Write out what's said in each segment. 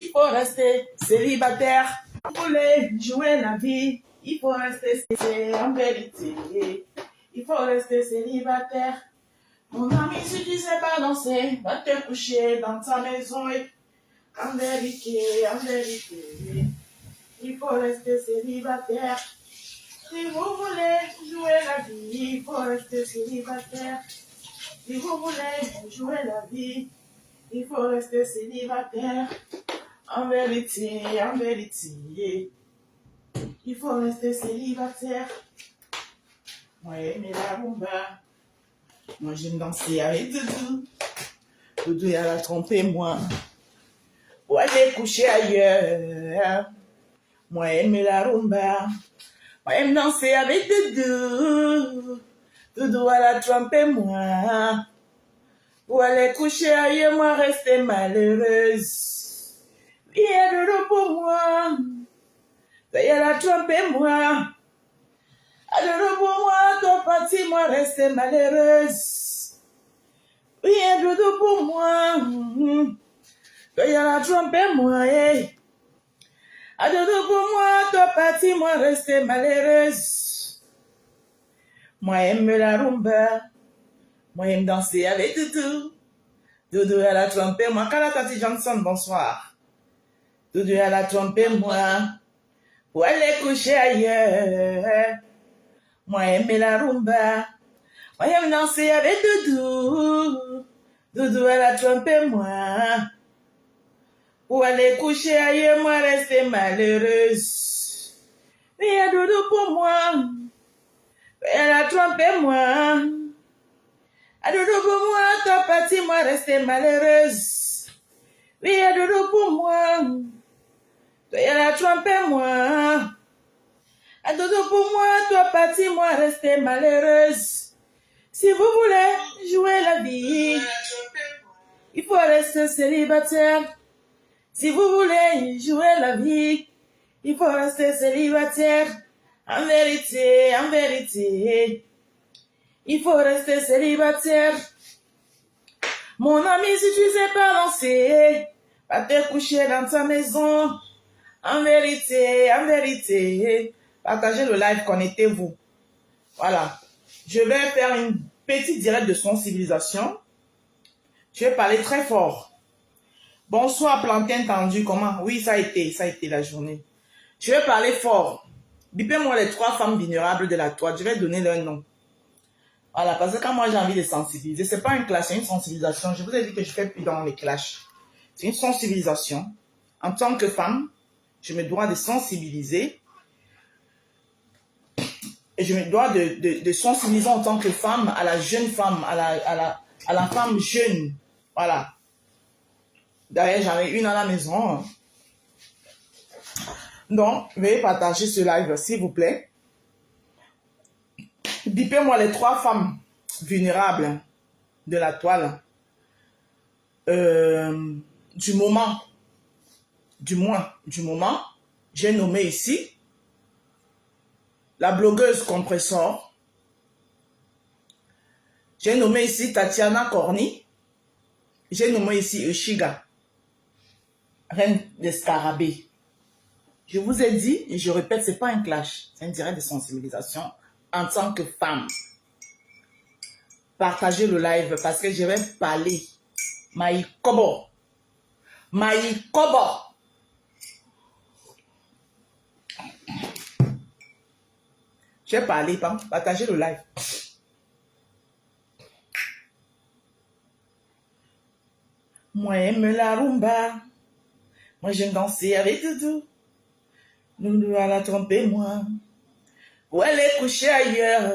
Il faut rester célibataire. Vous voulez jouer la vie, il faut rester célibataire en vérité. Il faut rester célibataire. Mon ami, si tu sais pas danser, va te coucher dans ta maison. En vérité, il faut rester célibataire. Si vous voulez jouer la vie, il faut rester célibataire. Si vous voulez jouer la vie, il faut rester célibataire. En vérité, il faut rester célibataire. Moi, mais la rumba. Moi, j'aime danser avec Doudou. Doudou, elle a trompé moi. Pour aller coucher ailleurs. Moi, j'aime la rumba. Moi, j'aime danser avec Doudou. Doudou, elle a trompé moi. Pour aller coucher ailleurs, moi, rester malheureuse. Viens Doudou pour moi. Elle a trompé moi. Alors pour moi, ton parti, moi, rester malheureuse. Viens Doudou pour moi. Elle a trompé moi. Alors pour moi, ton parti, moi, rester malheureuse. Moi, j'aime la rumba. Moi, j'aime danser avec Doudou. Doudou, elle a trompé moi. Kala Tati Johnson, bonsoir. Doudou, elle a trompé moi. Pour aller coucher ailleurs. Moi, j'aime la rumba. Moi, j'aime danser avec Doudou. Doudou, elle a trompé moi. Pour aller coucher ailleurs, moi, rester malheureuse. Viens Doudou pour moi. Elle a trompé moi. À Doudou pour moi, toi parti, moi, rester malheureuse. Viens Doudou pour moi. Elle a trompé moi. À Doudou pour moi, toi parti, moi, rester malheureuse. Si vous voulez jouer la vie, il faut rester célibataire. Si vous voulez jouer la vie, il faut rester célibataire. En vérité, il faut rester célibataire. Mon ami, si tu sais pas danser, va te coucher dans ta maison. En vérité, partagez le live, connectez-vous. Voilà. Je vais faire une petite direct de sensibilisation. Je vais parler très fort. Bonsoir, plantain tendu, comment? Oui, ça a été la journée. Je vais parler fort. Bipez-moi les 3 femmes vulnérables de la toile. Je vais donner leur nom. Voilà, parce que quand moi j'ai envie de sensibiliser, c'est pas un clash, c'est une sensibilisation. Je vous ai dit que je fais plus dans les clashs. C'est une sensibilisation. En tant que femme, je me dois de sensibiliser. Et je me dois de sensibiliser en tant que femme à la jeune femme, à la femme jeune. Voilà. D'ailleurs, j'en ai une à la maison. Donc, veuillez partager ce live, s'il vous plaît. Bipez-moi les 3 femmes vulnérables de la toile. Du moment, j'ai nommé ici la blogueuse Compressor. J'ai nommé ici Tatiana Corny. J'ai nommé ici Echiga, reine des scarabées. Je vous ai dit, et je répète, c'est pas un clash, c'est un direct de sensibilisation en tant que femme. Partagez le live parce que je vais parler. Maïkobo. Je vais parler, partagez le live. Moi, j'aime la rumba. Moi, j'aime danser avec Doudou. Doudou, elle a trompé moi. Pour aller coucher ailleurs.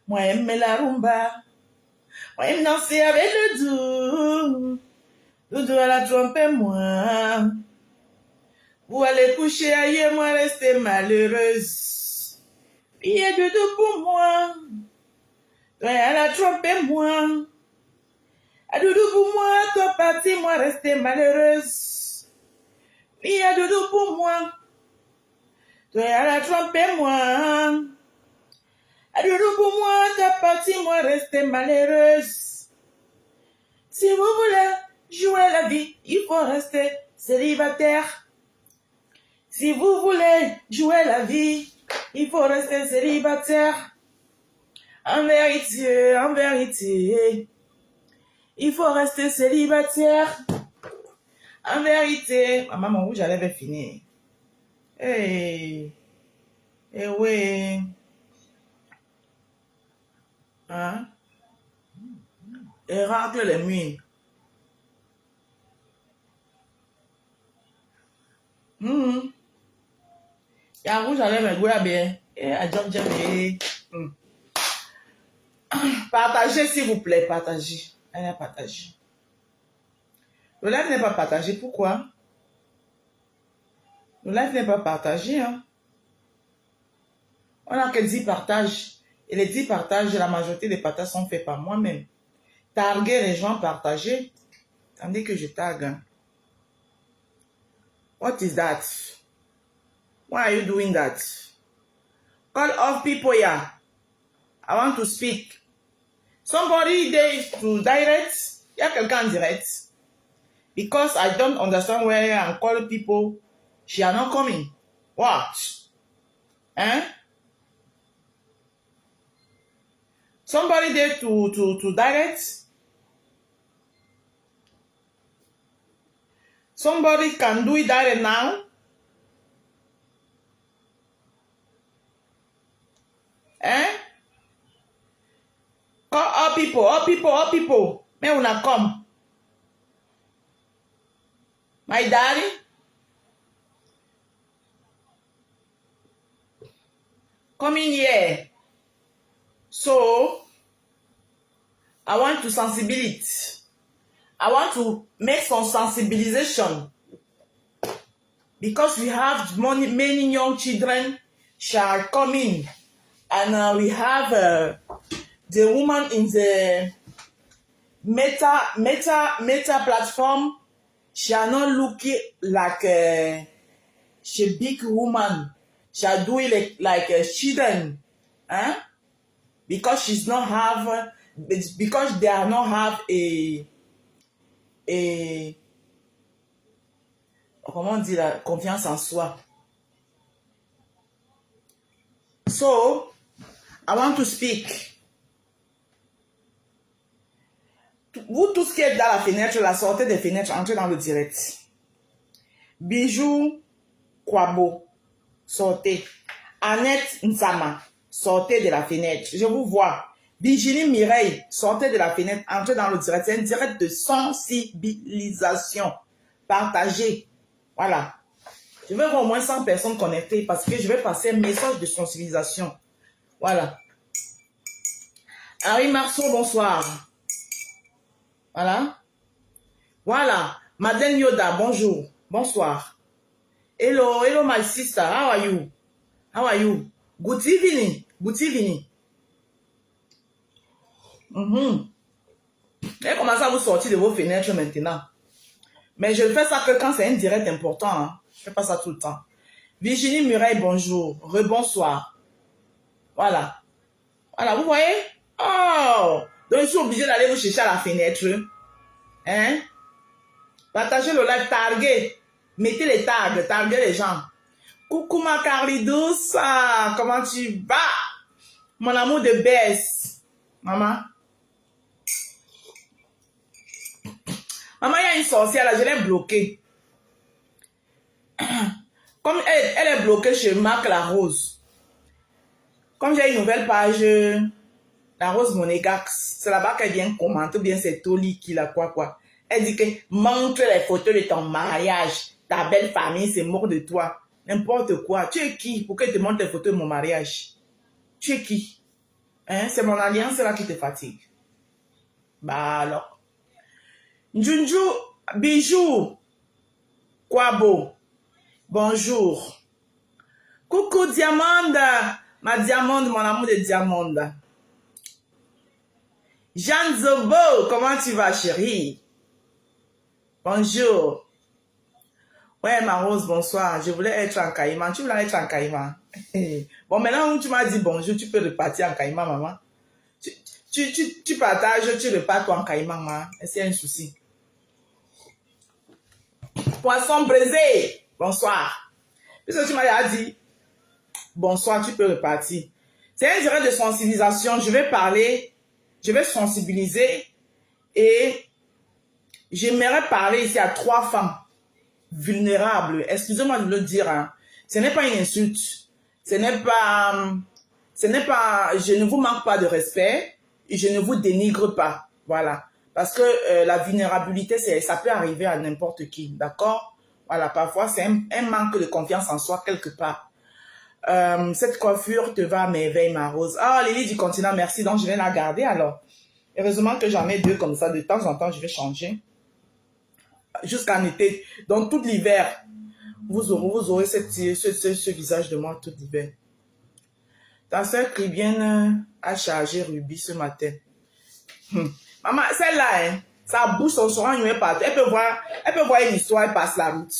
Moi, j'aime la rumba. Moi, j'aime danser avec Doudou. Doudou, elle a trompé moi. Pour aller coucher ailleurs, moi, rester malheureuse. Viens Doudou pour moi. Elle a trompé moi. À Doudou pour moi, toi parti, moi rester malheureuse. Viens Doudou pour moi. Toi elle a trompé moi. À Doudou pour moi, toi parti, moi rester malheureuse. Si vous voulez jouer la vie, il faut rester célibataire. Si vous voulez jouer la vie, il faut rester célibataire. En vérité, il faut rester célibataire. En vérité, ma maman, où j'allais finir. Eh oui. Hein? Et racle les murs. Ya où j'allais me gouer bien. Et à John Jamie. Partagez, s'il vous plaît, partagez. Allez, partagez. Le live n'est pas partagé. Pourquoi? Le live n'est pas partagé. Hein? On a que 10 partages. Et les 10 partages, la majorité des partages sont faits par moi-même. Targuer les gens, partager. Tandis que je tag. Hein? What is that? Why are you doing that? Call off people here. I want to speak. Somebody there to direct. Il y a quelqu'un en direct. Because I don't understand where I'm calling people. She are not coming. What? Hein? Somebody there to direct. Somebody can do it direct now. Hein? Call all people, all people, all people. Mais on a come. My daddy. Come in here. So, I want to sensibility. I want to make some sensibilization. Because we have many young children shall come in. And we have the woman in the Meta platform. She are not looking like she big woman. She are doing like children. Huh? Because she's not have, because they are not have a comment on dit la confiance en soi. So, I want to speak. Vous tous qui êtes dans la fenêtre, la sortez des fenêtres, entrez dans le direct. Bijou Kwabo, sortez. Annette Nsama, sortez de la fenêtre. Je vous vois. Virginie Mireille, sortez de la fenêtre, entrez dans le direct. C'est un direct de sensibilisation. Partagez. Voilà. Je veux voir au moins 100 personnes connectées parce que je vais passer un message de sensibilisation. Voilà. Harry Marceau, bonsoir. Voilà. Voilà. Madeleine Yoda, bonjour. Bonsoir. Hello, hello my sister. How are you? How are you? Good evening. Good evening. Et commencez à vous sortir de vos fenêtres maintenant. Mais je fais ça que quand c'est un direct important. Hein. Je ne fais pas ça tout le temps. Virginie Muraille, bonjour. Rebonsoir. Voilà. Voilà, vous voyez? Oh! Donc, je suis obligé d'aller vous chercher à la fenêtre. Hein? Partagez le live, targuez. Mettez les tags, targuez les gens. Coucou ma Carly douce. Comment tu vas? Mon amour de baisse. Maman. Maman, il y a une sorcière là, je l'ai bloquée. Comme elle est bloquée chez Marc La Rose. Comme j'ai une nouvelle page, La Rose Monégax, c'est là-bas qu'elle vient commenter, ou bien c'est Toli qui la quoi. Elle dit que montre les photos de ton mariage. Ta belle famille se moque de toi. N'importe quoi. Tu es qui pour que je te montre les photos de mon mariage? Tu es qui? Hein? C'est mon alliance là qui te fatigue. Bah alors. Njunju, bijou. Kwabo. Bonjour. Coucou Diamande. Ma Diamande, mon amour de Diamande. Jeanne Zobo, comment tu vas chérie? Bonjour. Ouais, ma Rose, bonsoir. Je voulais être en Caïman. Tu voulais être en Caïman? Bon, maintenant, tu m'as dit bonjour, tu peux repartir en Caïman, maman. Tu partages, tu repars toi en Caïman, maman. C'est un souci. Poisson braisé. Bonsoir. Puisque tu m'as déjà dit bonsoir, tu peux repartir. C'est un direct de sensibilisation. Je vais parler, je vais sensibiliser et j'aimerais parler ici à 3 femmes vulnérables. Excusez-moi de le dire. Hein. Ce n'est pas une insulte. Ce n'est pas, je ne vous manque pas de respect et je ne vous dénigre pas. Voilà. Parce que la vulnérabilité, ça peut arriver à n'importe qui. D'accord? Voilà. Parfois, c'est un manque de confiance en soi quelque part. Cette coiffure te va à merveille, ma rose. Ah, Lily du continent, merci. Donc, je vais la garder alors. Heureusement que j'en ai 2 comme ça. De temps en temps, je vais changer. Jusqu'en été. Donc, tout l'hiver, vous aurez ce visage de moi tout l'hiver. Ta soeur Cribienne a chargé Ruby ce matin. Maman, celle-là, hein, sa bouche, son sourire, il est partout. Elle peut voir une histoire, elle passe la route.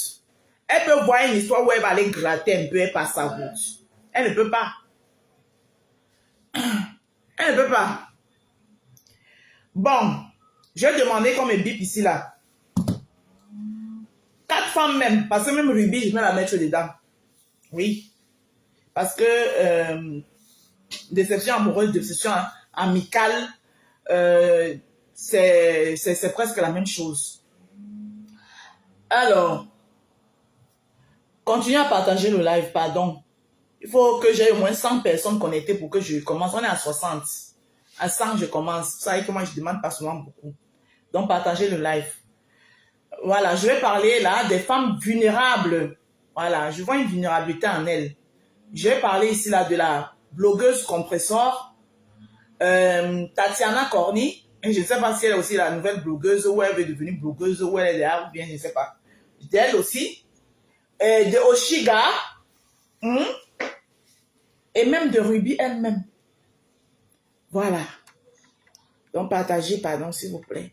Elle peut voir une histoire où elle va aller gratter un peu, elle passe sa route. Elle ne peut pas. Elle ne peut pas. Bon, je vais demander qu'on me bip ici, là. 4 femmes même, parce que même Ruby, je vais la mettre dedans. Oui. Parce que déception amoureuse, déception amicale, c'est presque la même chose. Alors, continuez à partager le live, pardon. Il faut que j'ai au moins 100 personnes connectées pour que je commence. On est à 60. À 100, je commence. Ça veut dire que moi, je ne demande pas souvent beaucoup. Donc, partagez le live. Voilà, je vais parler là des femmes vulnérables. Voilà, je vois une vulnérabilité en elles. Je vais parler ici là de la blogueuse compressor, Tatiana Corny. Et je ne sais pas si elle est aussi la nouvelle blogueuse ou elle veut devenir blogueuse ou elle est là ou bien je ne sais pas. D'elle aussi. De Oshiga. Et même de Ruby elle-même. Voilà. Donc partagez, pardon, s'il vous plaît.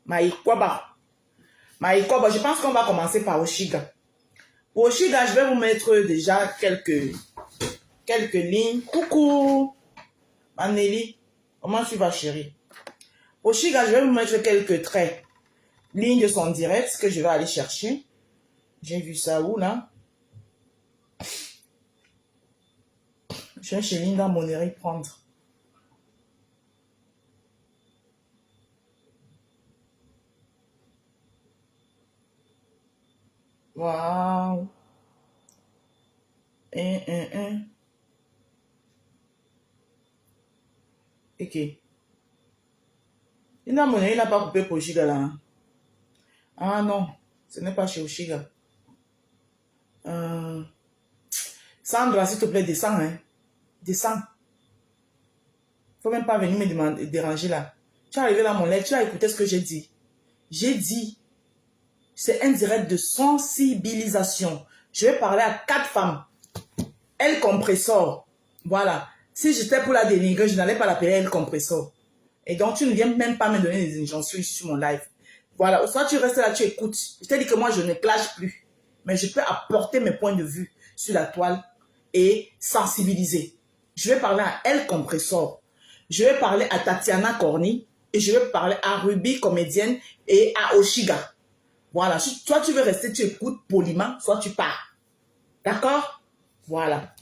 Maïkwaba, je pense qu'on va commencer par Oshiga. Pour Oshiga, je vais vous mettre déjà quelques lignes. Coucou, Manélie. Comment tu vas, chérie? Oshiga, je vais vous mettre quelques traits. Lignes de son direct que je vais aller chercher. J'ai vu ça où, là? Je vais chez Linda Monnery prendre. Waouh. Ok. Linda Monnery n'a pas coupé pour Oshiga, là. Ah non, ce n'est pas chez Oshiga. Sandra, s'il te plaît, descends, hein. Descends. Faut même pas venir me déranger là. Tu es arrivé là, mon lait, tu as écouté ce que j'ai dit. J'ai dit, c'est un direct de sensibilisation. Je vais parler à 4 femmes. Elle compressor. Voilà. Si j'étais pour la dénigrer, je n'allais pas l'appeler elle compressor. Et donc, tu ne viens même pas me donner des injonctions sur mon live. Voilà. Soit tu restes là, tu écoutes. Je t'ai dit que moi, je ne clash plus. Mais je peux apporter mes points de vue sur la toile et sensibiliser. Je vais parler à elle compressor. Je vais parler à Tatiana Corny et je vais parler à Ruby, comédienne, et à Oshiga. Voilà. Soit tu veux rester, tu écoutes poliment, soit tu pars. D'accord? Voilà.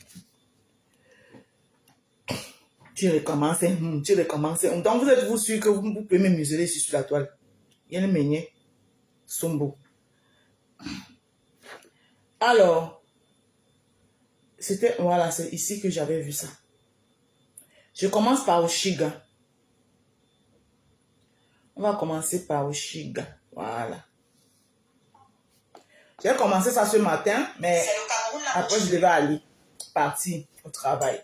Tu recommences. Donc, vous êtes-vous sûr que vous pouvez me museler ici sur la toile? Il y a le meunier. Sombo. Alors, c'était, voilà, c'est ici que j'avais vu ça. Je commence par Oshiga. On va commencer par Oshiga. Voilà. J'ai commencé ça ce matin, mais après je devais aller partir au travail.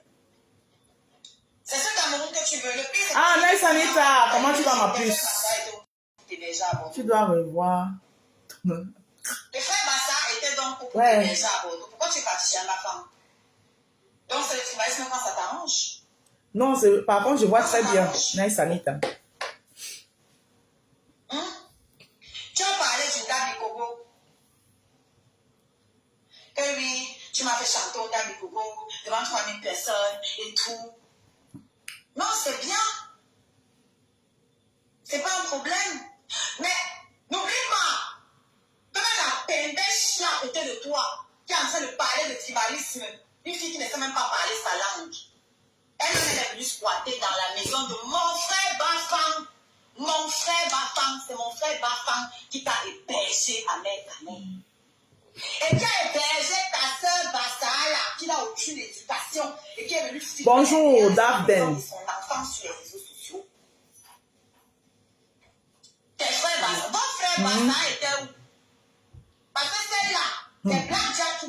C'est ce Cameroun que tu veux. Le pire, ah, Nice Anita, comment tu vas ma puce? Tu dois revoir. Le frère Massa était donc pour ouais. Déjà à Bordeaux. Pourquoi tu es parti chez ma femme? Donc c'est le tribalisme quand ça t'arrange? Non, par contre, je vois très bien. Nice Anita. Tu as parlé du Dabi Kogo. Que oui, tu m'as fait chanter au Dabi Kogo devant 3000 personnes et tout. Non, c'est bien. C'est pas un problème. Mais n'oublie pas que la peine de toi qui est en train de parler de tribalisme. Une fille qui ne sait même pas parler sa langue. Elle est venue squatter dans la maison de mon frère Bafang. Mon frère Bafang, c'est mon frère Bafang qui t'a hébergé à Amen. Et qui a hébergé ta soeur Bassala, qui n'a aucune éducation et qui est venue bonjour, Darben. Son enfant sur les réseaux sociaux. Tes frères Bassala, votre frère Bassala était où? Parce que celle-là, c'est Black Jack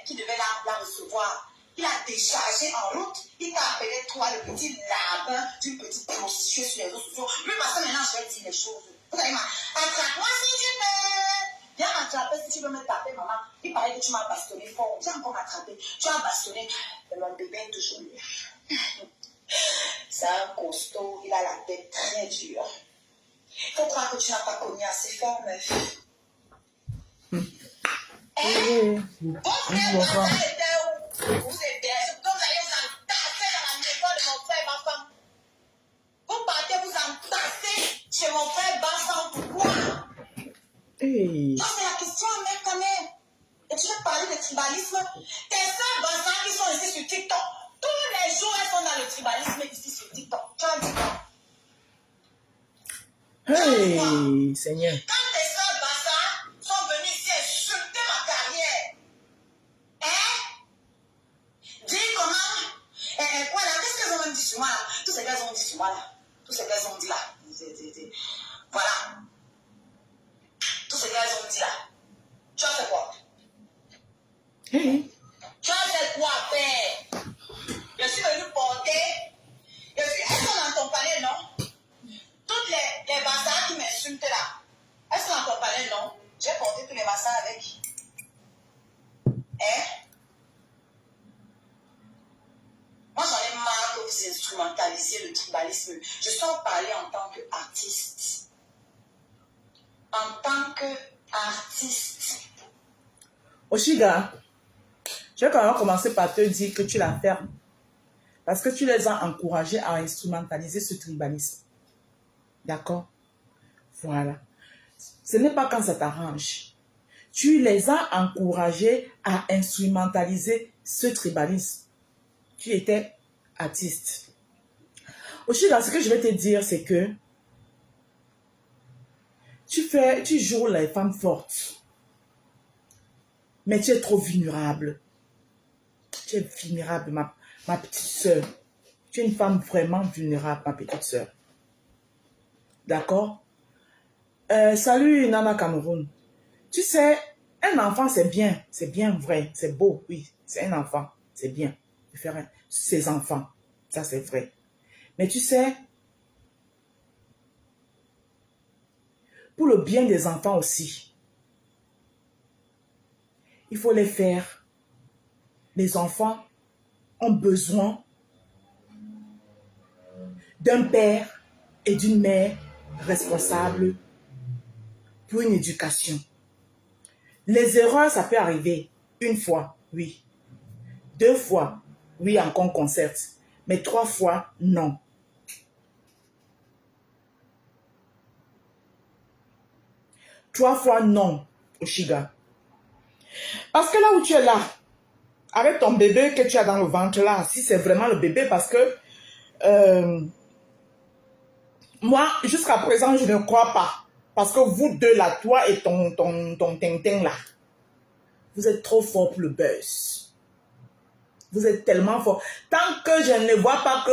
qui devait la recevoir. Il a déchargé en route. Il t'a appelé toi le petit larbin d'une petite prostituée sur les réseaux sociaux. Lui, parce que maintenant, je vais dire les choses. Vous allez attrape-moi si tu veux. Viens m'attraper si tu veux me taper, maman. Il paraît que tu m'as bastonné fort. Viens encore m'attraper. Tu as bastonné. Mon bébé est toujours là. C'est un costaud. Il a la tête très dure. Il faut croire que tu n'as pas connu assez fort, meuf. Votre frère Bassa était où? Vous êtes bien. Quand vous allez vous entasser dans la maison de mon frère Bassa. Vous partez vous entasser chez mon frère Bassa. Pourquoi? Hey. Ça, c'est la question, mec, quand même. Et tu veux parler de tribalisme? Tes soeurs Bassa qui sont ici sur TikTok. Tous les jours, elles sont dans le tribalisme ici sur TikTok. Tu as dit quoi? Hey, Seigneur. Quand tes soeurs Bassa sont venues ici insulter ma carrière, hein? Dis comment? Voilà, qu'est-ce qu'elles ont même dit sur moi là? Tout ce qu'elles ont dit sur moi là. Tout ce qu'elles ont dit là. Voilà. Tout ce qu'elles ont dit là. Tu as fait quoi? Hey. Tu as fait quoi, père? Je suis venu porter. Elles sont dans ton palais, non? Toutes les bazars qui m'insultent là. Elles sont dans ton palais, non? J'ai porté tous les bazars avec. Hein? Moi, j'en ai marre que vous instrumentalisiez le tribalisme. Je sors parler en tant qu'artiste. En tant qu'artiste. Oshiga, je vais quand même commencer par te dire que tu la fermes. Parce que tu les as encouragés à instrumentaliser ce tribalisme. D'accord? Voilà. Ce n'est pas quand ça t'arrange. Tu les as encouragés à instrumentaliser ce tribalisme. Tu étais artiste. Oshiga, ce que je vais te dire, c'est que tu joues les femmes fortes. Mais tu es trop vulnérable. Tu es vulnérable, ma petite soeur. Tu es une femme vraiment vulnérable, ma petite soeur. D'accord? Salut, Nana Cameroun. Tu sais, un enfant, c'est bien vrai, c'est beau, oui. C'est un enfant, c'est bien de faire ses enfants. Ça, c'est vrai. Mais tu sais, pour le bien des enfants aussi, il faut les faire. Les enfants ont besoin d'un père et d'une mère responsables pour une éducation. Les erreurs, ça peut arriver une fois, oui. 2 fois, oui, encore on concerte. Mais 3 fois, non. Trois fois, non, Oshiga. Parce que là où tu es là, avec ton bébé que tu as dans le ventre là, si c'est vraiment le bébé, parce que moi, jusqu'à présent, je ne crois pas. Parce que vous deux là, toi et ton Tintin là, vous êtes trop fort pour le buzz. Vous êtes tellement fort. Tant que je ne vois pas que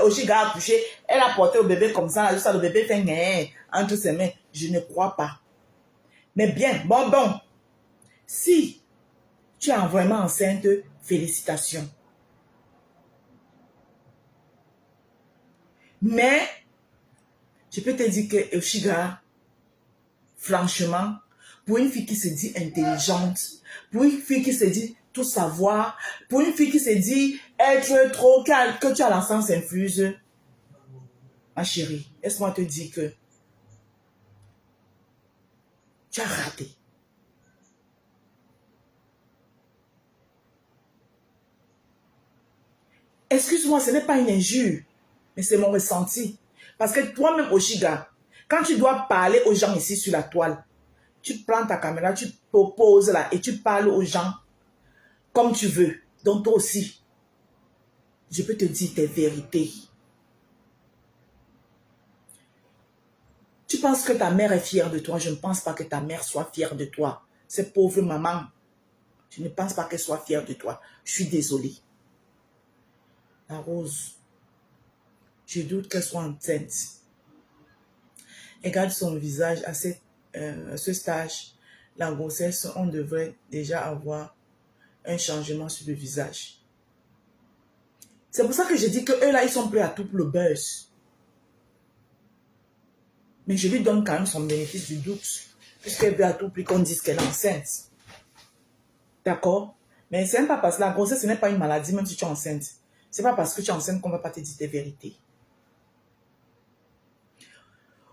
Oshiga a touché, elle a porté le bébé comme ça, juste ça, le bébé fait ngé entre ses mains, je ne crois pas. Mais bien, bon. Si tu es vraiment enceinte, félicitations. Mais, je peux te dire que Oshiga, franchement, pour une fille qui se dit intelligente, pour une fille qui se dit tout savoir, pour une fille qui se dit être trop calme, que tu as la sens infuse, ma chérie, laisse-moi te dire que tu as raté. Excuse-moi, ce n'est pas une injure, mais c'est mon ressenti. Parce que toi-même, Oshiga, quand tu dois parler aux gens ici sur la toile, Tu prends ta caméra, tu poses là et tu parles aux gens comme tu veux. Donc toi aussi, je peux te dire tes vérités. Tu penses que ta mère est fière de toi? Je ne pense pas que ta mère soit fière de toi. Cette pauvre maman, je ne pense pas qu'elle soit fière de toi. Je suis désolée. La Rose, je doute qu'elle soit enceinte. Regarde son visage à ce stage. La grossesse, on devrait déjà avoir un changement sur le visage. C'est pour ça que je dis que eux là, ils sont prêts à tout pour le buzz. Mais je lui donne quand même son bénéfice du doute. Puisqu'elle veut à tout prix qu'on dise qu'elle est enceinte. D'accord? Mais c'est même pas parce que la grossesse, ce n'est pas une maladie, même si tu es enceinte. C'est pas parce que tu es enceinte qu'on ne va pas te dire tes vérités.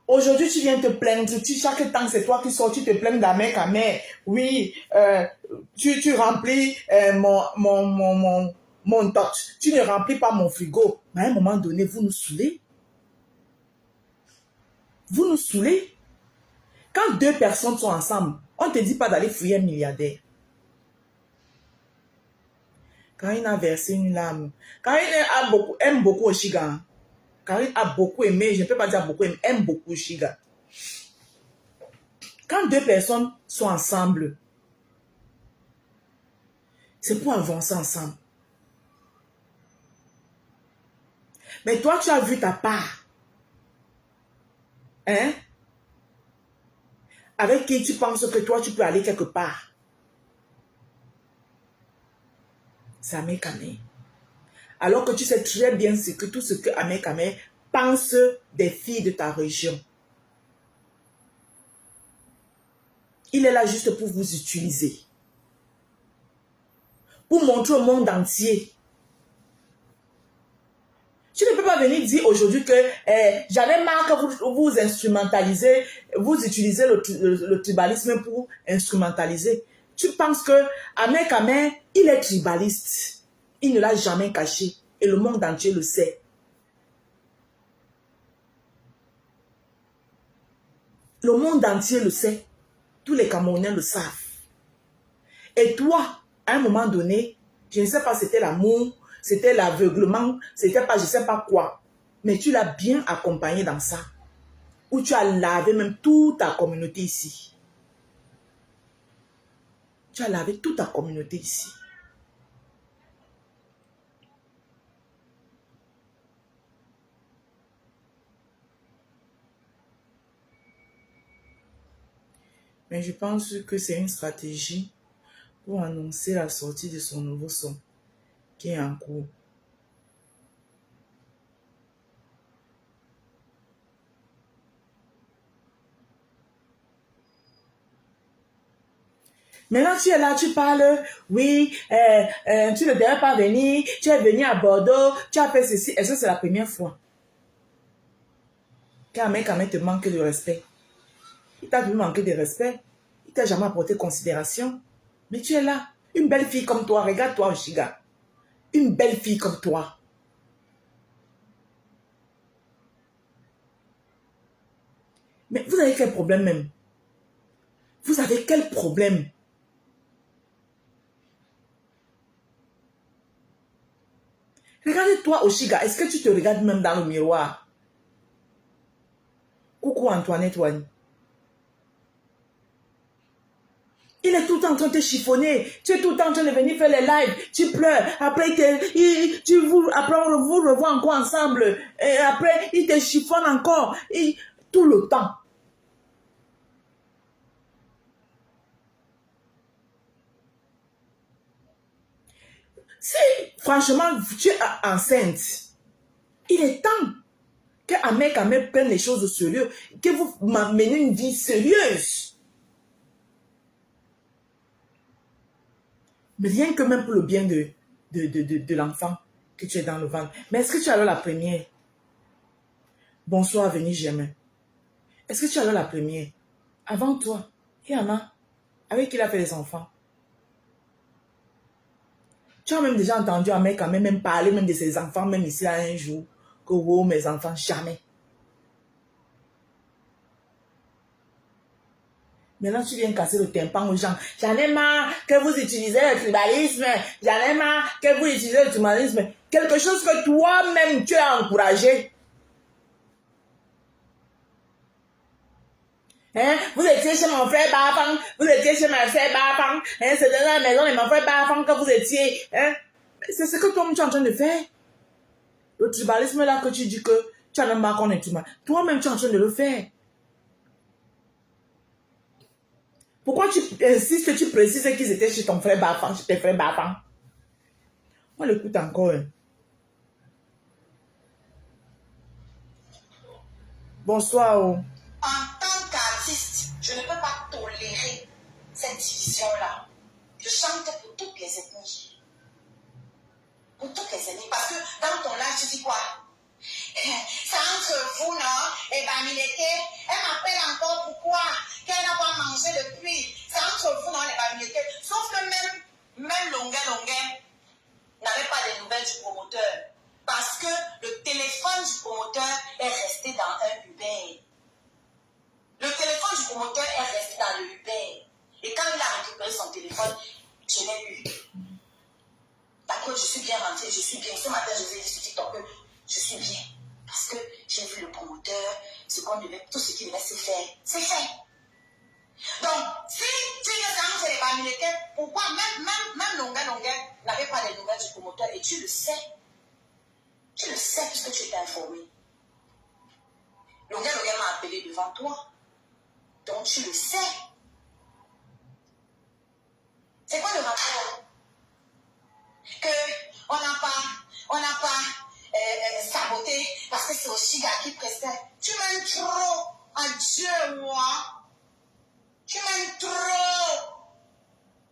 Aujourd'hui, tu viens te plaindre. Chaque temps, c'est toi qui sors, tu te plains d'amère à mère. Oui, tu remplis mon tot. Tu ne remplis pas mon frigo. Mais à un moment donné, vous nous saoulez. Vous nous saoulez. Quand deux personnes sont ensemble, on ne te dit pas d'aller fouiller un milliardaire. Karine a versé une larme. Karine aime beaucoup Oshiga. Karine a beaucoup aimé, je ne peux pas dire beaucoup aimé, aime beaucoup Oshiga. Quand deux personnes sont ensemble, c'est pour avancer ensemble. Mais toi, tu as vu ta part. Hein? Avec qui tu penses que toi, tu peux aller quelque part? C'est Amé Kamé. Alors que tu sais très bien tout ce que Amé Kamé pense des filles de ta région. Il est là juste pour vous utiliser. Pour montrer au monde entier. Tu ne peux pas venir dire aujourd'hui que j'en ai marre que vous instrumentalisez, vous utilisez le tribalisme pour instrumentaliser. Tu penses que Amé Kamé, il est tribaliste. Il ne l'a jamais caché. Et le monde entier le sait. Le monde entier le sait. Tous les Camerounais le savent. Et toi, à un moment donné, je ne sais pas, c'était l'amour, c'était l'aveuglement, c'était pas je ne sais pas quoi. Mais tu l'as bien accompagné dans ça. Où tu as lavé même toute ta communauté ici. Tu as lavé toute ta communauté ici. Mais je pense que c'est une stratégie pour annoncer la sortie de son nouveau son qui est en cours. Maintenant, tu es là, tu parles, oui, tu ne devrais pas venir, tu es venu à Bordeaux, tu as fait ceci. Est-ce que c'est la première fois qu'un mec te manque de respect? Il t'a toujours manqué de respect. Il t'a jamais apporté considération. Mais tu es là, une belle fille comme toi, regarde-toi, Oshiga. Une belle fille comme toi. Mais vous avez quel problème même? Vous avez quel problème? Regarde-toi, Oshiga. Est-ce que tu te regardes même dans le miroir? Coucou Antoinette Wani. Il est tout le temps en train de te chiffonner. Tu es tout le temps en train de venir faire les lives. Tu pleures. Après, après on vous revoit encore ensemble. Et après, il te chiffonne encore. Tout le temps. Si, franchement, tu es enceinte, il est temps qu'un mec prenne les choses au sérieux. Que vous m'amenez une vie sérieuse. Mais rien que même pour le bien de l'enfant que tu es dans le ventre. Mais est-ce que tu as alors la première? Bonsoir, venez jamais. Est-ce que tu as alors la première? Avant toi, il y en a avec qui il a fait des enfants. Tu as même déjà entendu un mec même parler même de ses enfants, même ici là un jour, que oh, mes enfants, jamais. Maintenant, tu viens casser le tympan aux gens. J'en ai marre que vous utilisez le tribalisme. J'en ai marre que vous utilisez le tribalisme. Quelque chose que toi-même, tu as encouragé. Hein? Vous étiez chez mon frère Bafang. Vous étiez chez ma frère Bafang. Hein? C'est dans la maison de mon frère Bafang que vous étiez. Hein? C'est ce que toi-même, tu es en train de faire. Le tribalisme là que tu dis que tu en as marre qu'on est tribal. Toi-même, tu es en train de le faire. Pourquoi tu insistes, tu précises qu'ils étaient chez ton frère Bafang, chez tes frères Bafang? On l'écoute encore. Hein. Bonsoir. Oh. En tant qu'artiste, je ne peux pas tolérer cette division-là. Je chante pour toutes les ethnies. Pour toutes les ethnies. Parce que dans ton âge, tu dis quoi? C'est entre vous, non? Et Bamileke, elle m'appelle encore pourquoi? Qu'elle n'a pas mangé depuis. C'est entre vous, non, les Bamileke. Sauf que même Longuet n'avait pas de nouvelles du promoteur. Parce que le téléphone du promoteur est resté dans un Uber. Le téléphone du promoteur est resté dans le Uber. Et quand il a récupéré son téléphone, je l'ai eu. D'accord, je suis bien rentrée, je suis bien. Ce matin, je vous ai dit sur TikTok que je suis bien. Parce que j'ai vu le promoteur, tout ce qu'il devait se faire, c'est fait. Donc, si tu es dans les Bamileke, pourquoi même Longuet n'avait pas les nouvelles du promoteur et tu le sais. Tu le sais puisque tu étais informé. Longuet m'a appelé devant toi. Donc tu le sais. C'est quoi le rapport? Que on n'a pas saboté parce que c'est Oshiga qui prestait. Tu m'aimes trop. Adieu, moi. Tu m'aimes trop.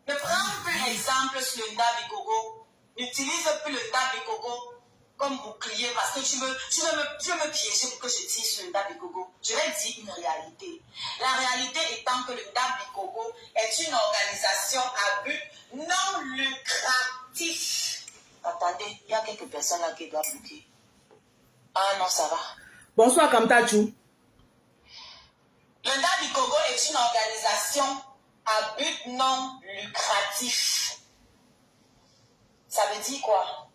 Ne prends plus l'exemple sur le Ndabigogo. N'utilise plus le Ndabigogo comme bouclier parce que tu veux me piéger pour que je tire sur le Ndabigogo. Je vais dire une réalité. La réalité étant que le Ndabigogo est une organisation à but non lucratif. Attendez, il y a quelques personnes là qui doivent bloquer. Ah non, ça va. Bonsoir, Kamtachu. Le Ndabigogo est une organisation à but non lucratif. Ça veut dire quoi?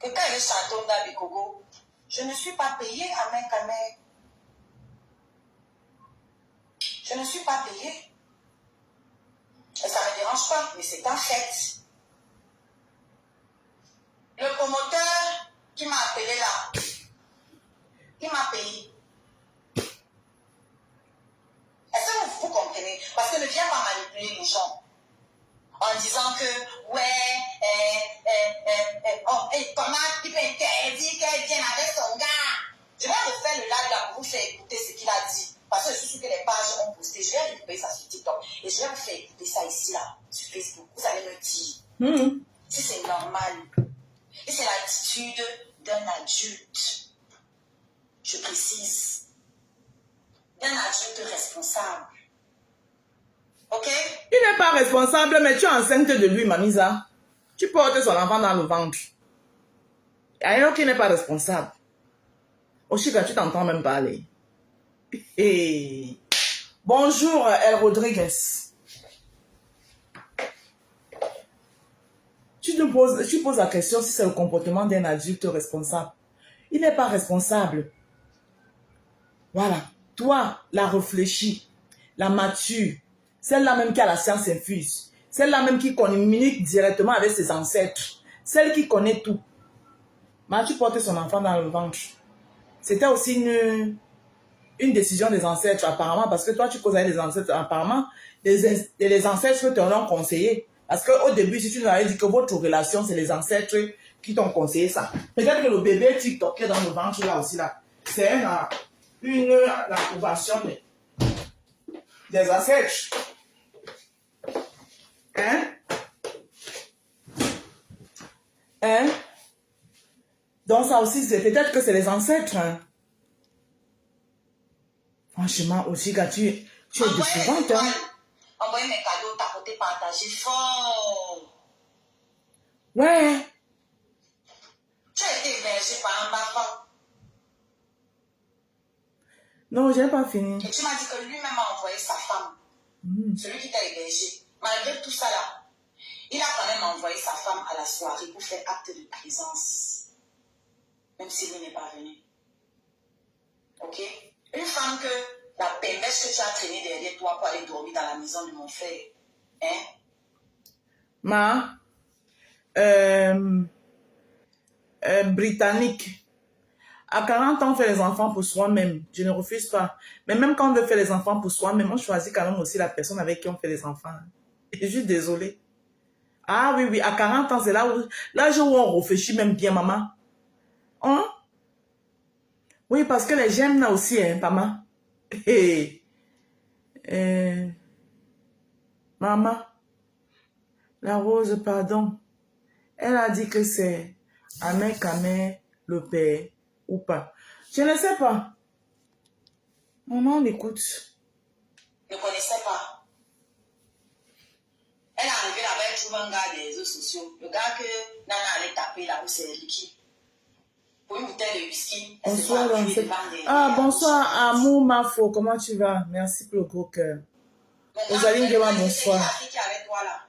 Que quand je chante au Ndabigogo, je ne suis pas payé à main camère. Je ne suis pas payé. Et ça ne me dérange pas, mais c'est un fait. Le promoteur qui m'a appelé là, il m'a payé. Est-ce que vous comprenez? Parce que ne viens pas manipuler les gens en disant que, ouais, comment il peut interdire qu'elle vienne avec son gars? Je vais refaire le live là pour vous faire écouter ce qu'il a dit. Parce que je suis sûre que les pages ont posté. Je vais récupérer ça sur TikTok. Et je vais vous faire écouter ça ici, là, sur Facebook. Vous allez me dire si c'est normal. Et c'est l'attitude d'un adulte. Je précise. D'un adulte responsable. Ok? Il n'est pas responsable, mais tu es enceinte de lui, Mamisa. Tu portes son enfant dans le ventre. Alors qu'il n'est pas responsable. Oshiga, tu t'entends même parler. Hey. Bonjour, El Rodriguez. Tu poses la question si c'est le comportement d'un adulte responsable. Il n'est pas responsable. Voilà. Toi, la réfléchie, la mature, celle-là même qui a la science infuse, celle-là même qui communique directement avec ses ancêtres, celle qui connaît tout. Mais tu portes son enfant dans le ventre. C'était aussi une décision des ancêtres apparemment, parce que toi tu causes avec les ancêtres apparemment, les ancêtres te l'ont conseillé. Parce qu'au début, si tu nous avais dit que votre relation, c'est les ancêtres qui t'ont conseillé ça. Peut-être que le bébé TikTok qui est dans le ventre là aussi là, c'est une approbation des ancêtres. Hein? Donc ça aussi, c'est peut-être que c'est les ancêtres. Hein? Franchement, Oshiga, tu es décevante. Hein? Envoyez mes cadeaux, tapoter, partager fort. Ouais. Tu as été hébergé par un enfant. Non, je n'ai pas fini. Et tu m'as dit que lui-même a envoyé sa femme. Celui qui t'a hébergé. Malgré tout ça là, il a quand même envoyé sa femme à la soirée pour faire acte de présence. Même si lui n'est pas venu. Ok? Une femme que la pémesse que tu as traînée derrière toi pour aller dormir dans la maison de mon frère. Hein? Britannique. À 40 ans, on fait les enfants pour soi-même. Je ne refuse pas. Mais même quand on veut faire les enfants pour soi-même, on choisit quand même aussi la personne avec qui on fait les enfants. Je suis désolée. Ah oui, oui, à 40 ans, c'est là où on réfléchit même bien, maman. Hein? Oui, parce que les gemmes là aussi, hein, maman. Hey. Maman, la rose, pardon. Elle a dit que c'est Ahmed Kamé le père ou pas. Je ne sais pas. Maman, on écoute. Ne connaissais pas. Elle est arrivée là-bas, elle trouve un gars des réseaux sociaux. Le gars que Nana allait taper là où c'est Ricky. Pour une bouteille de whisky. Bonsoir, bonsoir, Amour Mafo. Comment tu vas? Merci pour le gros cœur. Rosaline Guéma, bonsoir. Qui est avec toi là?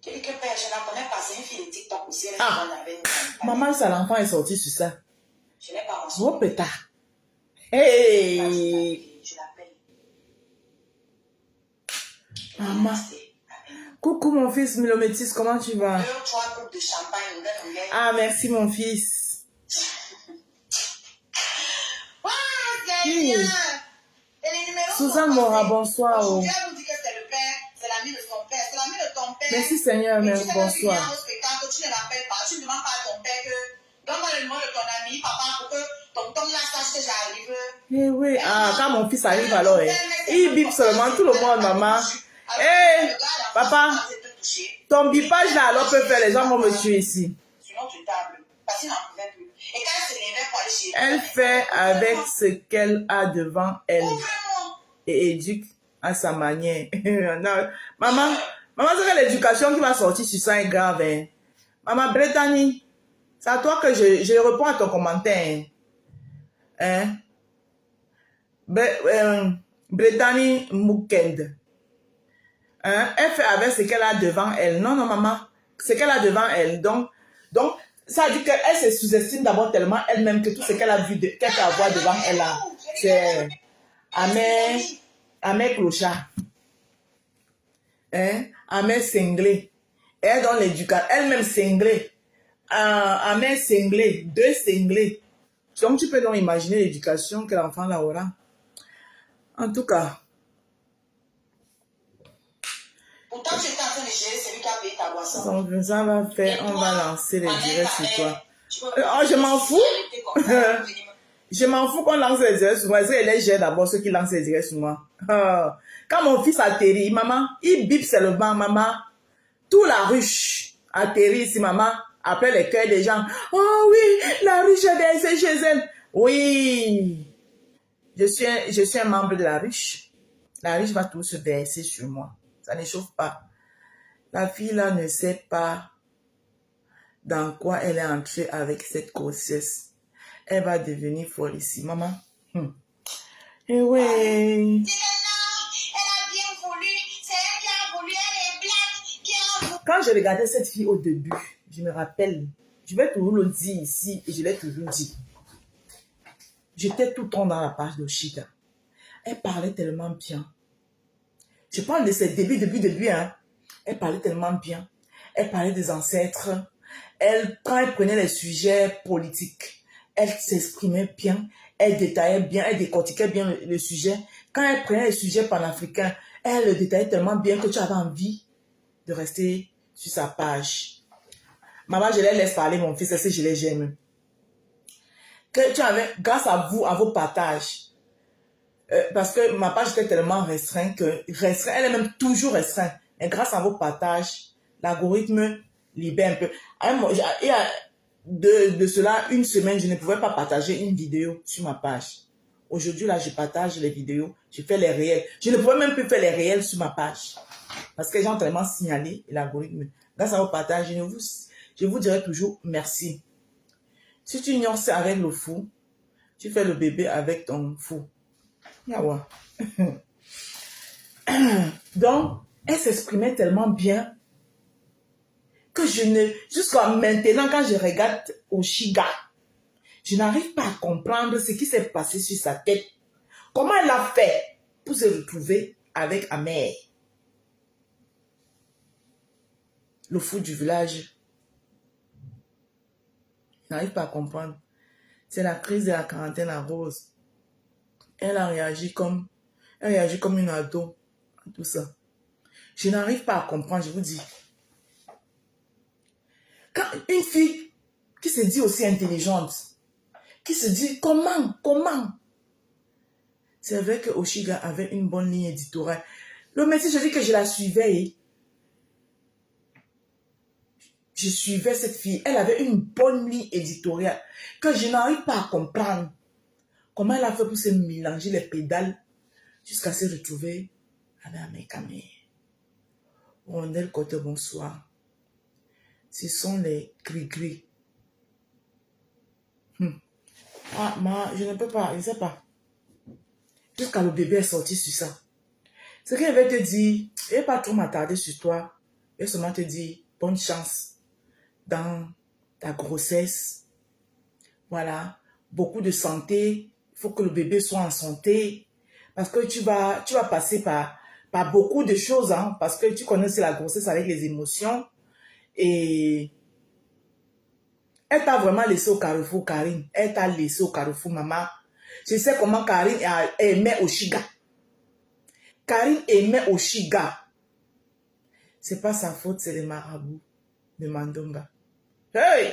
Quelque père, je la connais pas, c'est une fille de TikTok aussi. Maman, ça, l'enfant est sorti sur ça. Je n'ai pas reçu. Oh, pétard. Hey! Je l'appelle. Maman. Coucou mon fils Milométis, comment tu vas? 2-3 coupes de champagne. Ah, merci mon fils. Ah, c'est bien. Suzanne Mora, bonsoir. Aujourd'hui, elle nous dit que c'est le père, c'est l'ami de son père, c'est l'ami de ton père. Merci Seigneur, merci, bonsoir. Tu ne l'appelles pas, tu ne demandes pas à ton père que donne-moi le numéro de ton ami, papa, pour que tonton là sache que j'arrive. Eh oui, quand mon fils arrive alors, il bip seulement tout le monde, maman. Papa, ton bipage là alors peut faire, les gens vont me tuer ici. Sur notre table, parce qu'il n'en pouvait plus. Et quand elle se levait pour aller chez elle fait avec ce qu'elle a devant elle et éduque à sa manière. Maman, c'est que l'éducation qui va sortir sur ça est grave. Hein. Maman Brittany, c'est à toi que je réponds à ton commentaire. Hein? Brittany Moukend. Hein? Elle fait avec ce qu'elle a devant elle. Non, maman. Ce qu'elle a devant elle. Donc, ça veut dire qu'elle se sous-estime d'abord tellement elle-même que tout ce qu'elle a vu, qu'elle peut avoir devant elle là, c'est Amé Clochard. Hein? Amé cinglé. Elle donne l'éducation. Elle-même cinglée. Amé cinglé. 2 cinglés. Donc, tu peux donc imaginer l'éducation que l'enfant là aura. En tout cas. Pourtant, tu étais en train de gérer celui qui a payé ta boisson. Donc, ça va faire, on va lancer les directs sur toi. Oh, je m'en fous. Je m'en fous qu'on lance les directs sur moi. C'est les gens d'abord ceux qui lancent les directs sur moi. Quand mon fils atterrit, maman, il bip seulement, maman. Tout la ruche atterrit ici, maman. Après les cœurs des gens. Oh oui, la ruche est versée chez elle. Oui. Je suis un membre de la ruche. La ruche va tout se verser sur moi. Ça ne chauffe pas. La fille là ne sait pas dans quoi elle est entrée avec cette grossesse. Elle va devenir folle ici, maman. Eh oui. Elle a bien voulu. C'est elle qui a voulu. Elle est black. Quand je regardais cette fille au début, je me rappelle, je vais toujours le dire ici et je l'ai toujours dit. J'étais tout le temps dans la page de Shida. Elle parlait tellement bien. Je parle de ses débuts, hein. Elle parlait tellement bien. Elle parlait des ancêtres. Quand elle prenait les sujets politiques, elle s'exprimait bien. Elle détaillait bien, elle décortiquait bien le sujet. Quand elle prenait les sujets panafricains, elle le détaillait tellement bien que tu avais envie de rester sur sa page. Maman, je les laisse parler, mon fils, parce que je les j'aime. Grâce à vous, à vos partages, parce que ma page était tellement restreinte elle est même toujours restreinte. Et grâce à vos partages, l'algorithme libère un peu. Il y a de cela une semaine, je ne pouvais pas partager une vidéo sur ma page. Aujourd'hui, là, je partage les vidéos, je fais les réels. Je ne pouvais même plus faire les réels sur ma page. Parce que les gens ont tellement signalé l'algorithme. Grâce à vos partages, je vous dirai toujours merci. Si tu ignores ça avec le fou, tu fais le bébé avec ton fou. Yawa. Donc, elle s'exprimait tellement bien que je ne... Jusqu'à maintenant, quand je regarde Oshiga, je n'arrive pas à comprendre ce qui s'est passé sur sa tête. Comment elle a fait pour se retrouver avec Amer, le fou du village. Je n'arrive pas à comprendre. C'est la crise de la quarantaine à Rose. Elle a réagi comme une ado. Tout ça. Je n'arrive pas à comprendre, je vous dis. Quand une fille qui se dit aussi intelligente, qui se dit comment. C'est vrai que Oshiga avait une bonne ligne éditoriale. Le métier, je dis que je la suivais. Je suivais cette fille. Elle avait une bonne ligne éditoriale que je n'arrive pas à comprendre. Comment elle a fait pour se mélanger les pédales jusqu'à se retrouver avec Amekame. Rondel côté bonsoir. Ce sont les gris-gris. Ah, je ne peux pas, je ne sais pas. Jusqu'à le bébé est sorti sur ça. Ce qu'elle va te dire, elle ne va pas trop m'attarder sur toi. Elle va seulement te dire bonne chance dans ta grossesse. Voilà. Beaucoup de santé. Il faut que le bébé soit en santé. Parce que tu vas passer par beaucoup de choses. Hein, parce que tu connais la grossesse avec les émotions. Et elle t'a vraiment laissé au carrefour, Karine. Elle t'a laissé au carrefour, maman. Je sais comment Karine aimait Oshiga. Karine aimait Oshiga. C'est pas sa faute, c'est les marabouts de Mandonga. Hey!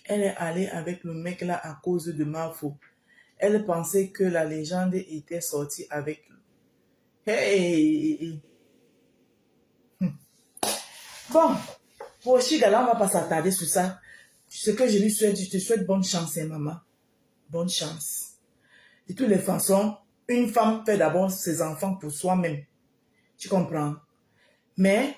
Elle est allée avec le mec là à cause de Mafo. Elle pensait que la légende était sortie avec lui. Hey! Bon, pour Oshiga, là, on va pas s'attarder sur ça. Ce que je lui souhaite, je te souhaite bonne chance, hein, maman. Bonne chance. De toutes les façons, une femme fait d'abord ses enfants pour soi-même. Tu comprends? Mais,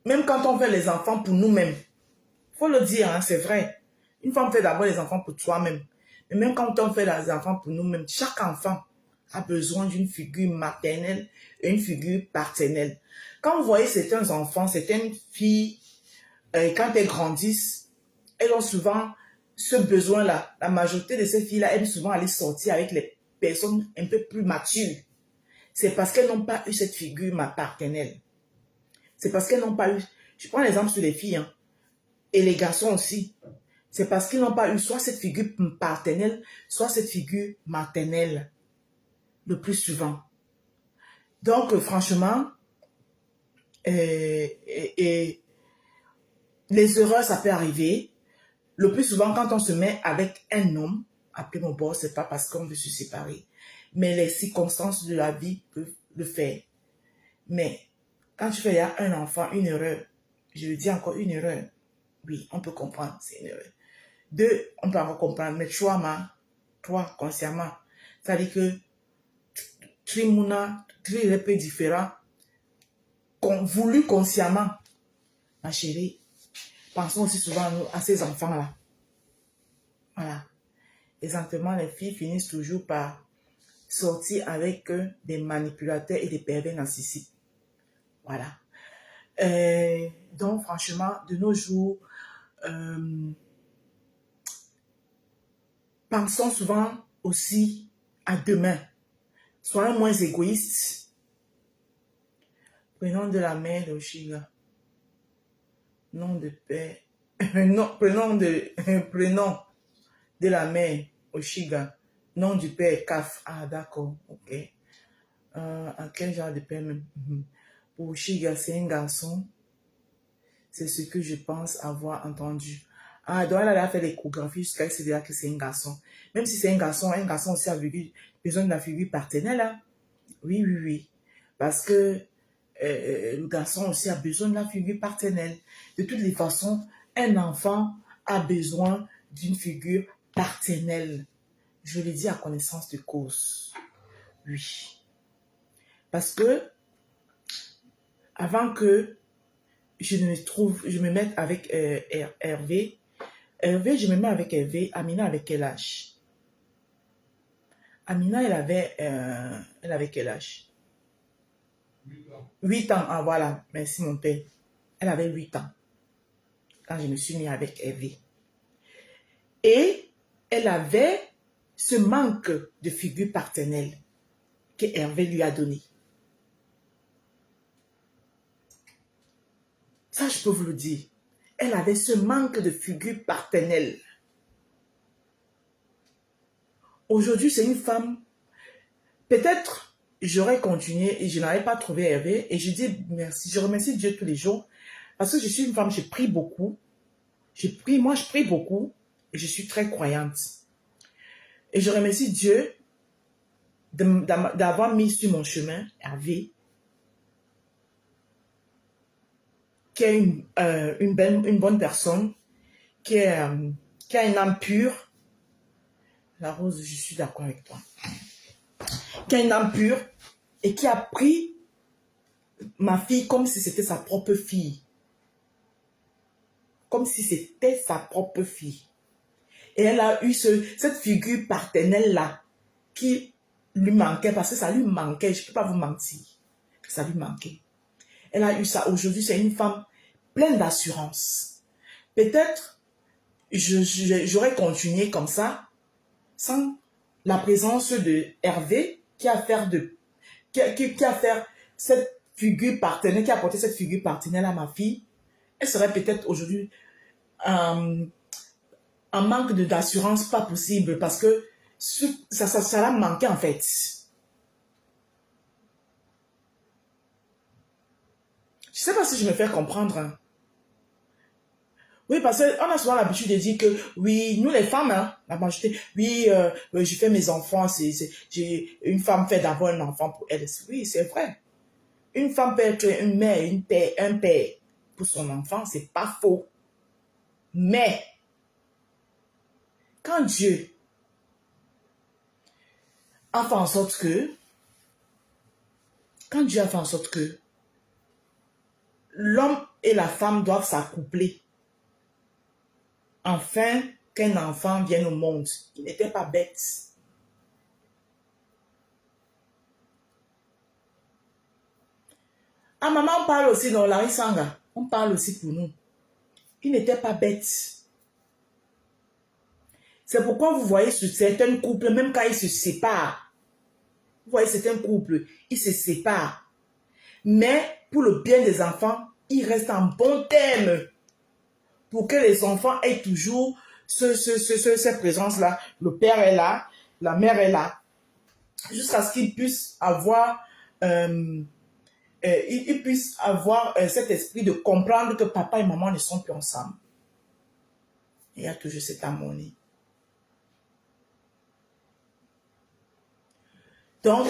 même quand on fait les enfants pour nous-mêmes, il faut le dire, hein, c'est vrai. Une femme fait d'abord les enfants pour soi-même. Mais même quand on fait les enfants pour nous-mêmes, chaque enfant a besoin d'une figure maternelle et une figure paternelle. Quand vous voyez certains enfants, certaines filles, quand elles grandissent, elles ont souvent ce besoin-là. La majorité de ces filles-là aiment souvent aller sortir avec les personnes un peu plus matures. C'est parce qu'elles n'ont pas eu cette figure paternelle. C'est parce qu'elles n'ont pas eu... Je prends l'exemple sur les filles, hein, et les garçons aussi. C'est parce qu'ils n'ont pas eu soit cette figure paternelle, soit cette figure maternelle, le plus souvent. Donc, franchement, les erreurs, ça peut arriver. Le plus souvent, quand on se met avec un homme, après mon boss, c'est pas parce qu'on veut se séparer. Mais les circonstances de la vie peuvent le faire. Mais quand tu fais il y a un enfant, une erreur, je le dis encore, une erreur, oui, on peut comprendre, c'est une erreur. Deux, on peut encore comprendre, mais toi, consciemment, ça veut dire que Trimuna, très un peu différent, voulu consciemment. Ma chérie, pensons aussi souvent à ces enfants-là. Voilà. Exactement, les filles finissent toujours par sortir avec des manipulateurs et des pervers narcissiques. Voilà. Donc, franchement, de nos jours, pensons souvent aussi à demain. Soyons moins égoïstes. Prenons de la mère d'Oshiga. Nom de père. Non, prenons de la mère Oshiga. Nom du père Kaf. Ah, d'accord. Ok. À quel genre de père même? Pour Oshiga, c'est un garçon. C'est ce que je pense avoir entendu. Ah, donc elle a fait l'échographie jusqu'à se dire que c'est un garçon. Même si c'est un garçon aussi a besoin de la figure paternelle. Hein? Oui, oui, oui. Parce que le garçon aussi a besoin de la figure paternelle. De toutes les façons, un enfant a besoin d'une figure paternelle. Je le dis à connaissance de cause. Oui. Parce que, avant que je me mette avec Hervé, Hervé, je me mets avec Hervé. Amina avec quel âge? Amina, elle avait quel âge? 8 ans. Ah, voilà. Merci, mon père. Elle avait 8 ans quand je me suis mis avec Hervé. Et elle avait ce manque de figure paternelle que Hervé lui a donné. Ça, je peux vous le dire. Elle avait ce manque de figure paternelle. Aujourd'hui, c'est une femme. Peut-être j'aurais continué et je n'avais pas trouvé Hervé. Et je dis merci. Je remercie Dieu tous les jours. Parce que je suis une femme, je prie beaucoup. Moi, je prie beaucoup. Et je suis très croyante. Et je remercie Dieu d'avoir mis sur mon chemin Hervé, qui est une bonne personne, qui a une âme pure. La Rose, je suis d'accord avec toi. Qui a une âme pure et qui a pris ma fille comme si c'était sa propre fille. Comme si c'était sa propre fille. Et elle a eu cette figure paternelle-là qui lui manquait, parce que ça lui manquait, je ne peux pas vous mentir, ça lui manquait. Elle a eu ça. Aujourd'hui, c'est une femme pleine d'assurance. Peut-être, j'aurais continué comme ça, sans la présence de Hervé, qui a fait cette figure partenaire, qui a apporté cette figure partenaire à ma fille. Elle serait peut-être aujourd'hui un manque d'assurance pas possible, parce que ça l'a manqué en fait. Je ne sais pas si je me fais comprendre. Hein. Oui, parce qu'on a souvent l'habitude de dire que, oui, nous les femmes, hein, la majorité, oui, je fais mes enfants, une femme fait d'avoir un enfant pour elle. Oui, c'est vrai. Une femme peut être une mère, un père pour son enfant, c'est pas faux. Mais, quand Dieu a fait en sorte que, l'homme et la femme doivent s'accoupler, afin qu'un enfant vienne au monde, il n'était pas bête. Ah, maman, on parle aussi dans Larry Sanga. On parle aussi pour nous. Il n'était pas bête. C'est pourquoi vous voyez sur certains couples, même quand ils se séparent, vous voyez certains couples, ils se séparent. Mais pour le bien des enfants, ils restent en bon terme. Pour que les enfants aient toujours cette présence-là. Le père est là, la mère est là. Jusqu'à ce qu'ils puissent avoir... ils puissent avoir cet esprit de comprendre que papa et maman ne sont plus ensemble. Il y a toujours cette harmonie. Donc,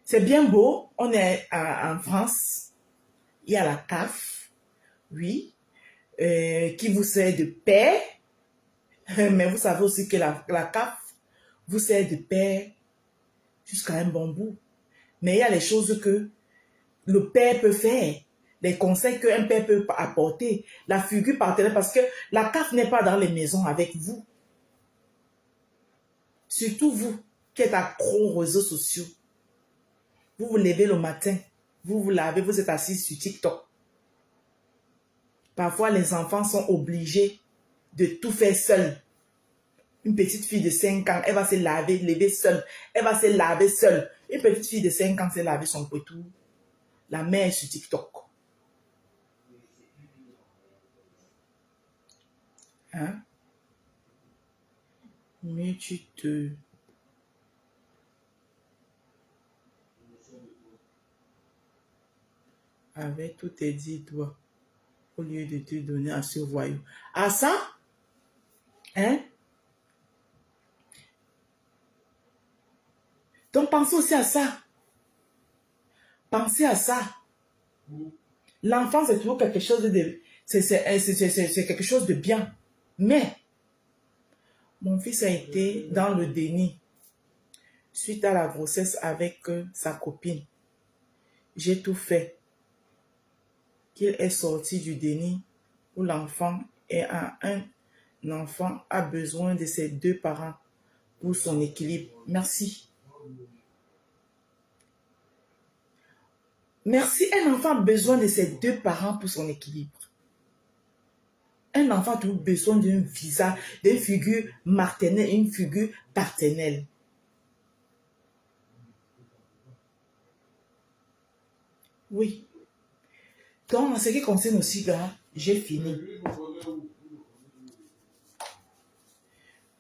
c'est bien beau. On est en France. Il y a la CAF, oui, qui vous sert de paix. Mais vous savez aussi que la CAF vous sert de paix jusqu'à un bon bout. Mais il y a les choses que le père peut faire, les conseils qu'un père peut apporter, la figure partenaire, parce que la CAF n'est pas dans les maisons avec vous. Surtout vous qui êtes accro aux réseaux sociaux. Vous vous levez le matin, vous vous lavez, vous êtes assis sur TikTok. Parfois, les enfants sont obligés de tout faire seuls. Une petite fille de 5 ans, elle va se lever seule. Elle va se laver seule. Une petite fille de 5 ans s'est laver son poitou. La mère est sur TikTok. Hein? Mais tu te... Avec tous tes 10 doigts, au lieu de te donner à ce voyou. À ça? Hein? Donc pensez aussi à ça. Pensez à ça. L'enfant, c'est toujours quelque chose de... C'est quelque chose de bien. Mais, mon fils a été dans le déni suite à la grossesse avec sa copine. J'ai tout fait qu'il est sorti du déni où l'enfant est un enfant a besoin de ses deux parents pour son équilibre. Merci. Merci. Un enfant a besoin de ses deux parents pour son équilibre. Un enfant a toujours besoin d'un visage, d'une figure maternelle, une figure paternelle. Oui. Donc, en ce qui concerne aussi, j'ai fini.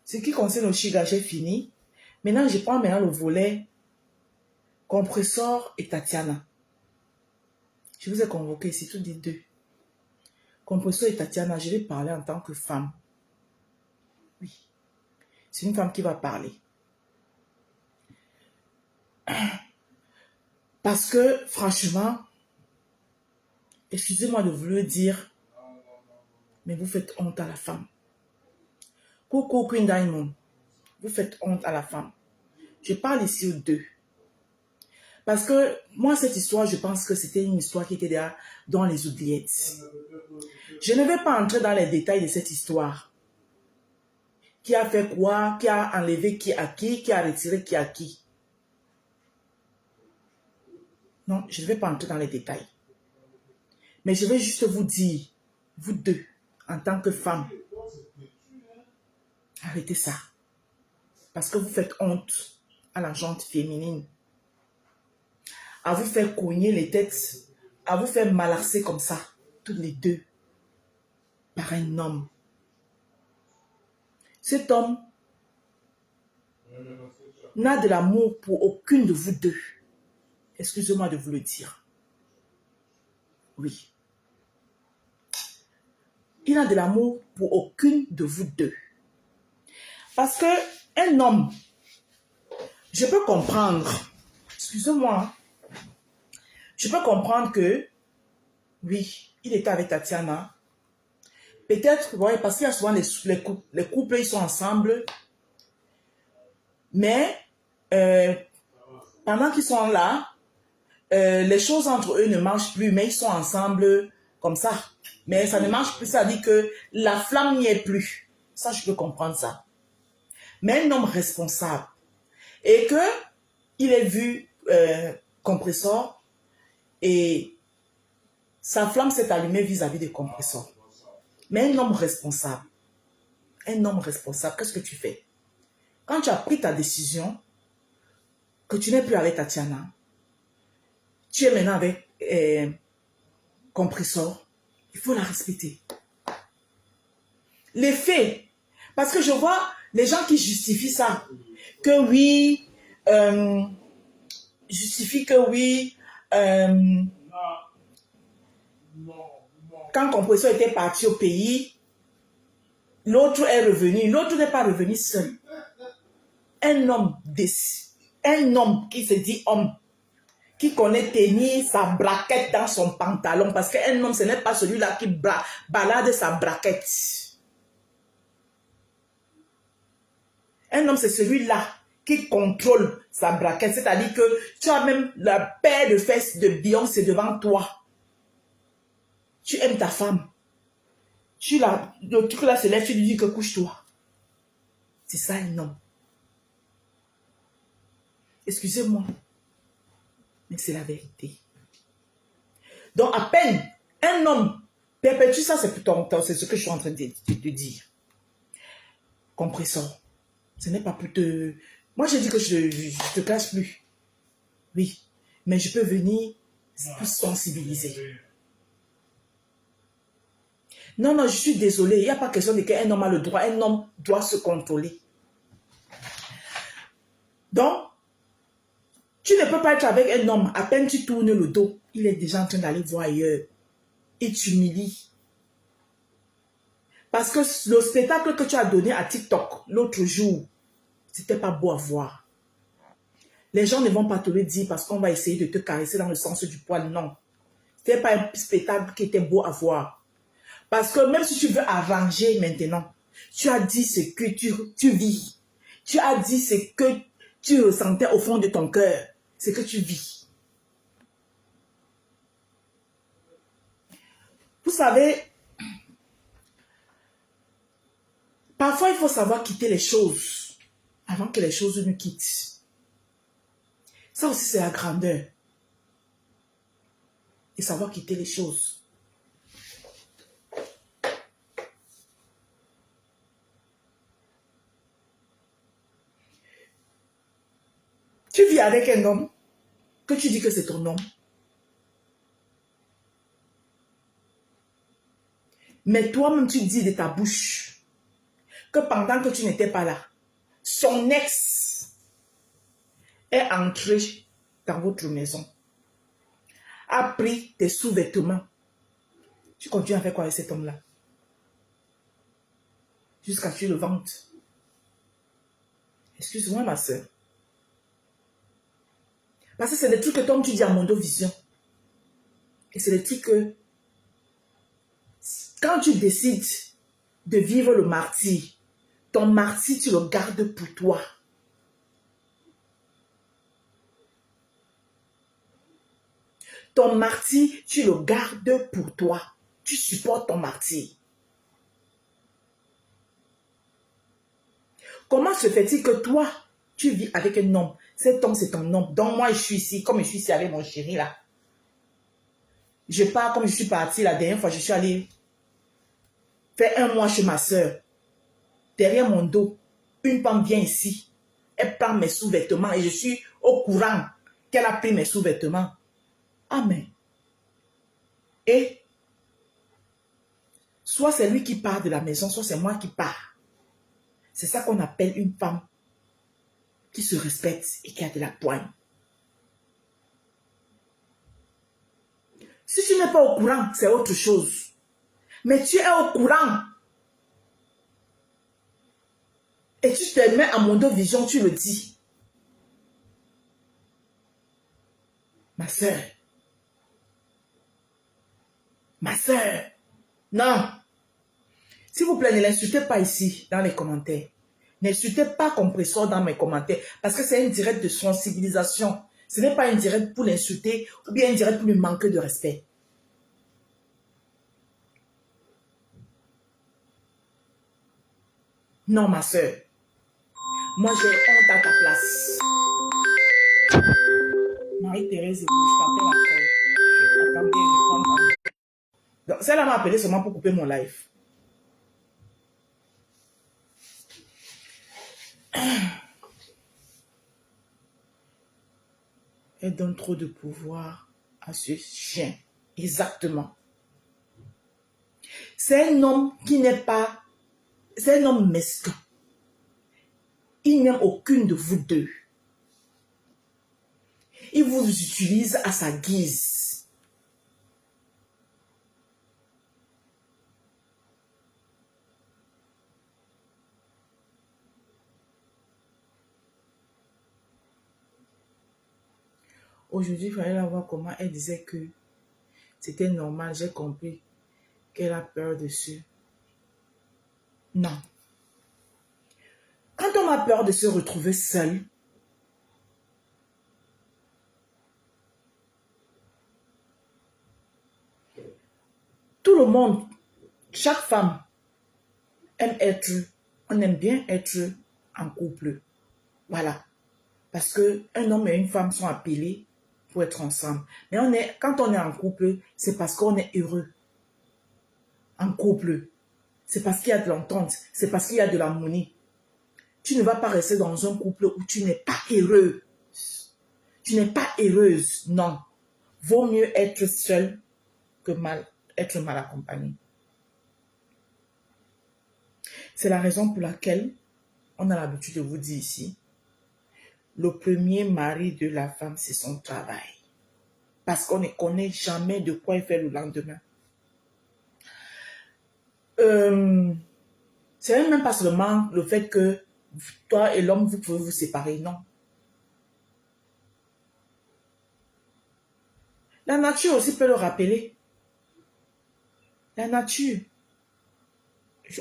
Ce qui concerne le Chiga, j'ai fini. Maintenant, je prends le volet Compressor et Tatiana. Je vous ai convoqué ici, tous les deux. Compressor et Tatiana, je vais parler en tant que femme. Oui. C'est une femme qui va parler. Parce que, franchement, excusez-moi de vous le dire, mais vous faites honte à la femme. Coucou Queen Diamond, vous faites honte à la femme. Je parle ici aux deux. Parce que moi, cette histoire, je pense que c'était une histoire qui était déjà dans les oubliettes. Je ne vais pas entrer dans les détails de cette histoire. Qui a fait quoi, qui a enlevé qui a retiré qui a qui. Non, je ne vais pas entrer dans les détails. Mais je vais juste vous dire, vous deux, en tant que femmes, arrêtez ça. Parce que vous faites honte à la gente féminine. À vous faire cogner les têtes, à vous faire malasser comme ça, toutes les deux, par un homme. Cet homme n'a de l'amour pour aucune de vous deux. Excusez-moi de vous le dire. Oui. Il n'a de l'amour pour aucune de vous deux. Parce que un homme, je peux comprendre, excusez-moi, je peux comprendre que, oui, il était avec Tatiana. Peut-être, ouais, parce qu'il y a souvent les couples, ils sont ensemble. Mais, pendant qu'ils sont là, les choses entre eux ne marchent plus, mais ils sont ensemble comme ça. Mais ça ne marche plus, ça dit que la flamme n'y est plus. Ça, je peux comprendre ça. Mais un homme responsable, et que il ait vu Compressor, et sa flamme s'est allumée vis-à-vis de Compressor. Mais un homme responsable, qu'est-ce que tu fais? Quand tu as pris ta décision, que tu n'es plus avec Tatiana, tu es maintenant avec Compressor, il faut la respecter. Les faits, parce que je vois les gens qui justifient ça, que oui, justifient que oui, quand Compressor était parti au pays, l'autre est revenu. L'autre n'est pas revenu seul. Un homme qui se dit homme, qui connaît tenir sa braquette dans son pantalon, parce qu'un homme, ce n'est pas celui-là qui balade sa braquette. Un homme, c'est celui-là qui contrôle sa braquette, c'est-à-dire que tu as même la paire de fesses de Beyoncé devant toi. Tu aimes ta femme. Le truc là se lève, tu lui dis que couche-toi. C'est ça un homme. Excusez-moi, mais c'est la vérité. Donc à peine un homme perpétue ça, c'est ce que je suis en train de dire. Compressor. Ce n'est pas plus te... Moi, je dis que je ne te cache plus. Oui. Mais je peux venir plus sensibiliser. Non, je suis désolée. Il n'y a pas question de qu'un homme a le droit. Un homme doit se contrôler. Donc, tu ne peux pas être avec un homme. À peine tu tournes le dos, il est déjà en train d'aller voir ailleurs. Et tu t'humilies. Parce que le spectacle que tu as donné à TikTok l'autre jour, c'était pas beau à voir. Les gens ne vont pas te le dire parce qu'on va essayer de te caresser dans le sens du poil. Non. Ce n'était pas un spectacle qui était beau à voir. Parce que même si tu veux arranger maintenant, tu as dit ce que tu vis. Tu as dit ce que tu ressentais au fond de ton cœur. Ce que tu vis. Vous savez, Parfois, il faut savoir quitter les choses avant que les choses nous quittent. Ça aussi, c'est la grandeur. Et savoir quitter les choses. Tu vis avec un homme que tu dis que c'est ton homme. Mais toi-même, tu dis de ta bouche que pendant que tu n'étais pas là, son ex est entré dans votre maison, a pris tes sous-vêtements. Tu continues à faire quoi avec cet homme-là? Jusqu'à ce que tu le vendes. Excuse-moi, ma soeur. Parce que c'est des trucs que toi, tu dis à Mondo Vision. Et c'est des trucs que quand tu décides de vivre le martyr, ton martyr, tu le gardes pour toi. Ton martyr, tu le gardes pour toi. Tu supportes ton martyr. Comment se fait-il que toi, tu vis avec un homme? Cet homme, c'est ton homme. Donc moi, je suis ici, comme je suis ici avec mon chéri là. Je pars comme je suis partie la dernière fois, je suis allée faire 1 mois chez ma soeur. Derrière mon dos, une femme vient ici. Elle prend mes sous-vêtements et je suis au courant qu'elle a pris mes sous-vêtements. Amen. Et soit c'est lui qui part de la maison, soit c'est moi qui pars. C'est ça qu'on appelle une femme qui se respecte et qui a de la poigne. Si tu n'es pas au courant, c'est autre chose. Mais tu es au courant. Et tu te mets à Mondo Vision, tu le dis. Ma soeur. Ma soeur. Non. S'il vous plaît, ne l'insultez pas ici, dans les commentaires. N'insultez pas Compressor dans mes commentaires. Parce que c'est un direct de sensibilisation. Ce n'est pas un direct pour l'insulter ou bien un direct pour lui manquer de respect. Non, ma soeur. Moi, j'ai honte à ta place. Marie-Thérèse, je t'appelle après. Attendez, je prends ma... Donc, celle-là m'a appelé seulement pour couper mon live. Elle donne trop de pouvoir à ce chien. Exactement. C'est un homme qui n'est pas... C'est un homme mesquin. Il n'aime aucune de vous deux. Il vous utilise à sa guise. Aujourd'hui, il fallait la voir comment elle disait que c'était normal. J'ai compris qu'elle a peur dessus. Non. Quand on a peur de se retrouver seul, tout le monde, chaque femme on aime bien être en couple. Voilà. Parce qu'un homme et une femme sont appelés pour être ensemble. Mais quand on est en couple, c'est parce qu'on est heureux. En couple, c'est parce qu'il y a de l'entente, c'est parce qu'il y a de l'harmonie. Tu ne vas pas rester dans un couple où tu n'es pas heureux. Tu n'es pas heureuse, non. Vaut mieux être seul que être mal accompagné. C'est la raison pour laquelle on a l'habitude de vous dire ici, le premier mari de la femme, c'est son travail. Parce qu'on ne connaît jamais de quoi il fait le lendemain. C'est même pas seulement le fait que toi et l'homme, vous pouvez vous séparer, non. La nature aussi peut le rappeler. La nature.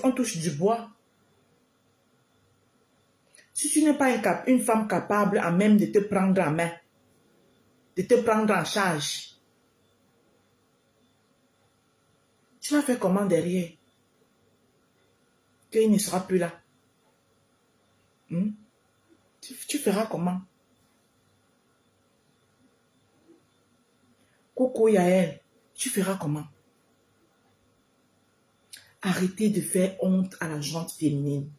On touche du bois. Si tu n'es pas une femme capable à même de te prendre en main, de te prendre en charge, tu vas faire comment derrière? qu'il ne sera plus là. Tu feras comment? Coco Yael, tu feras comment? Arrêtez de faire honte à la gente féminine.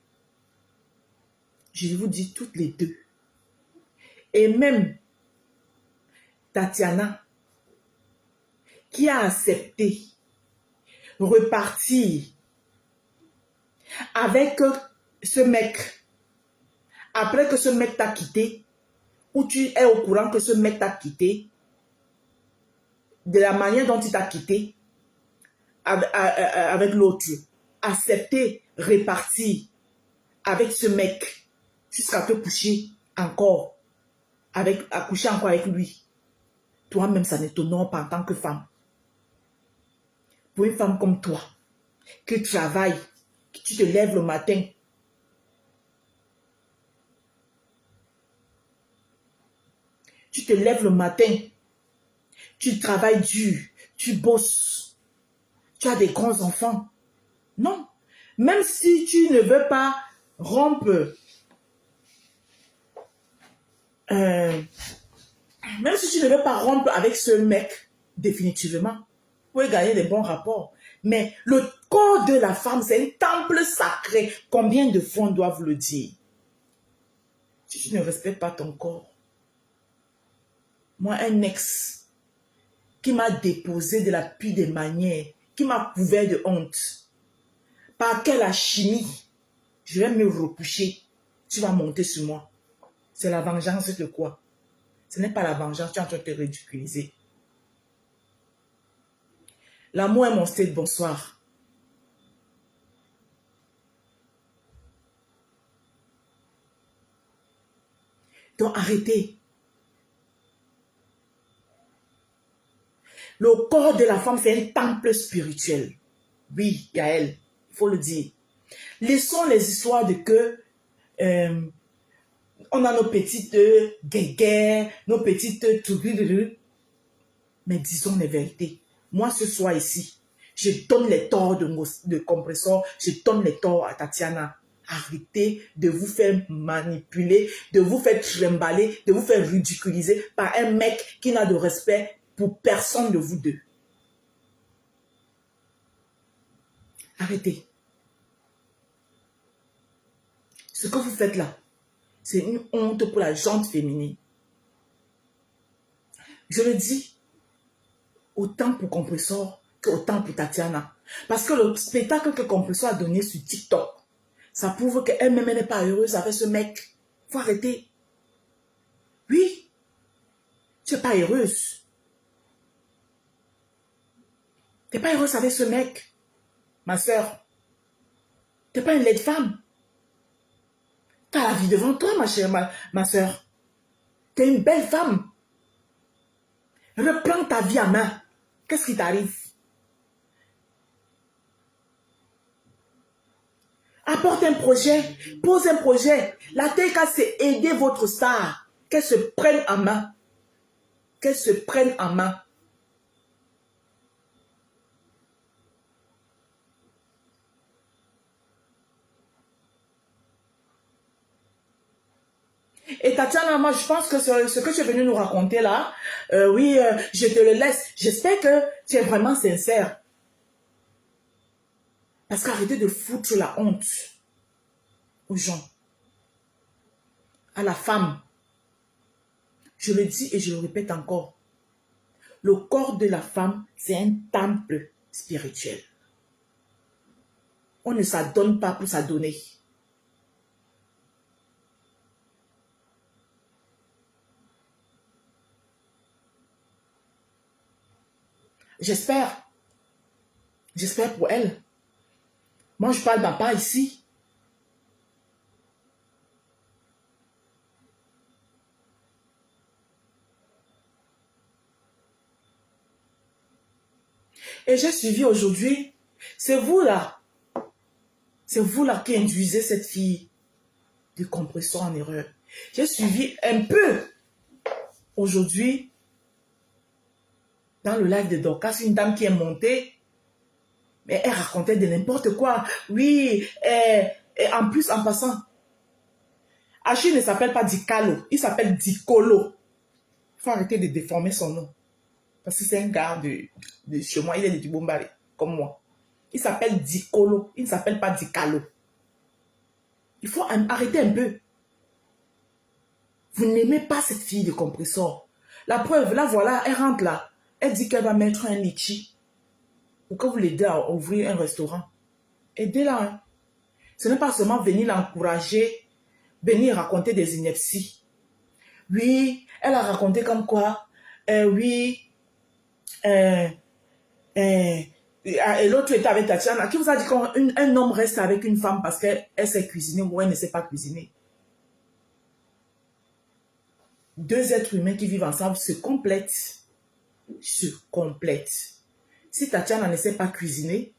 Je vous dis toutes les deux. Et même Tatiana, qui a accepté repartir avec ce mec, après que ce mec t'a quitté, ou tu es au courant que ce mec t'a quitté, de la manière dont il t'a quitté, avec l'autre, accepter, repartir avec ce mec, jusqu'à te coucher encore, à coucher encore avec lui. Toi-même, ça ne t'honore pas en tant que femme. Pour une femme comme toi, qui travaille, que tu te lèves le matin, tu travailles dur, tu bosses, tu as des grands enfants. Non. Même si tu ne veux pas rompre, avec ce mec, définitivement, vous pouvez gagner des bons rapports. Mais le corps de la femme, c'est un temple sacré. Combien de fois on doit vous le dire? Si tu ne respectes pas ton corps, moi, un ex qui m'a déposé de la pire des manières, qui m'a couvert de honte, par quelle alchimie je vais me recoucher, tu vas monter sur moi. C'est la vengeance de quoi? Ce n'est pas la vengeance, tu es en train de te ridiculiser. L'amour est mon style, bonsoir. Donc arrêtez. Le corps de la femme, c'est un temple spirituel. Oui, Yael, il faut le dire. Laissons les histoires de que on a nos petites guéguerres, nos petites tournées. Mais disons les vérités. Moi, ce soir ici, je donne les torts de compresseur, je donne les torts à Tatiana. Arrêtez de vous faire manipuler, de vous faire trimballer, de vous faire ridiculiser par un mec qui n'a de respect pour personne de vous deux. Arrêtez. Ce que vous faites là, c'est une honte pour la gente féminine. Je le dis, autant pour Compressor qu'autant pour Tatiana. Parce que le spectacle que Compressor a donné sur TikTok, ça prouve qu'elle-même n'est pas heureuse avec ce mec. Il faut arrêter. Oui, tu n'es pas heureuse. Tu n'es pas heureuse avec ce mec, ma soeur. Tu n'es pas une laide femme. Tu as la vie devant toi, ma chère, ma soeur. Tu es une belle femme. Reprends ta vie à main. Qu'est-ce qui t'arrive? Apporte un projet, pose un projet. La TK, c'est aider votre star. Qu'elle se prenne en main. Qu'elle se prenne en main. Et Tatiana, moi, je pense que ce que tu es venu nous raconter là, oui, je te le laisse. J'espère que tu es vraiment sincère. Parce qu'arrêtez de foutre la honte aux gens, à la femme. Je le dis et je le répète encore. Le corps de la femme, c'est un temple spirituel. On ne s'adonne pas pour s'adonner. J'espère pour elle. Moi, je parle de ma part ici. Et j'ai suivi aujourd'hui, c'est vous là qui induisez cette fille de Compressor en erreur. J'ai suivi un peu aujourd'hui dans le live de Dorcas, une dame qui est montée. Mais elle racontait de n'importe quoi. Oui, et en plus, en passant, Achille ne s'appelle pas Dicalo, il s'appelle Dicolo. Il faut arrêter de déformer son nom. Parce que c'est un gars de chez moi, il est de Dubombari, comme moi. Il s'appelle Dicolo, il ne s'appelle pas Dicalo. Il faut arrêter un peu. Vous n'aimez pas cette fille de compresseur. La preuve, là, voilà, elle rentre là. Elle dit qu'elle va mettre un litchi pour que vous l'aidez à ouvrir un restaurant. Aidez-la. Hein. Ce n'est pas seulement venir l'encourager, venir raconter des inepties. Oui, elle a raconté comme quoi, oui, et l'autre était avec Tatiana. Qui vous a dit qu'un homme reste avec une femme parce qu'elle sait cuisiner ou elle ne sait pas cuisiner? Deux êtres humains qui vivent ensemble se complètent. Se complètent. Si Tatiana ne sait pas cuisiner,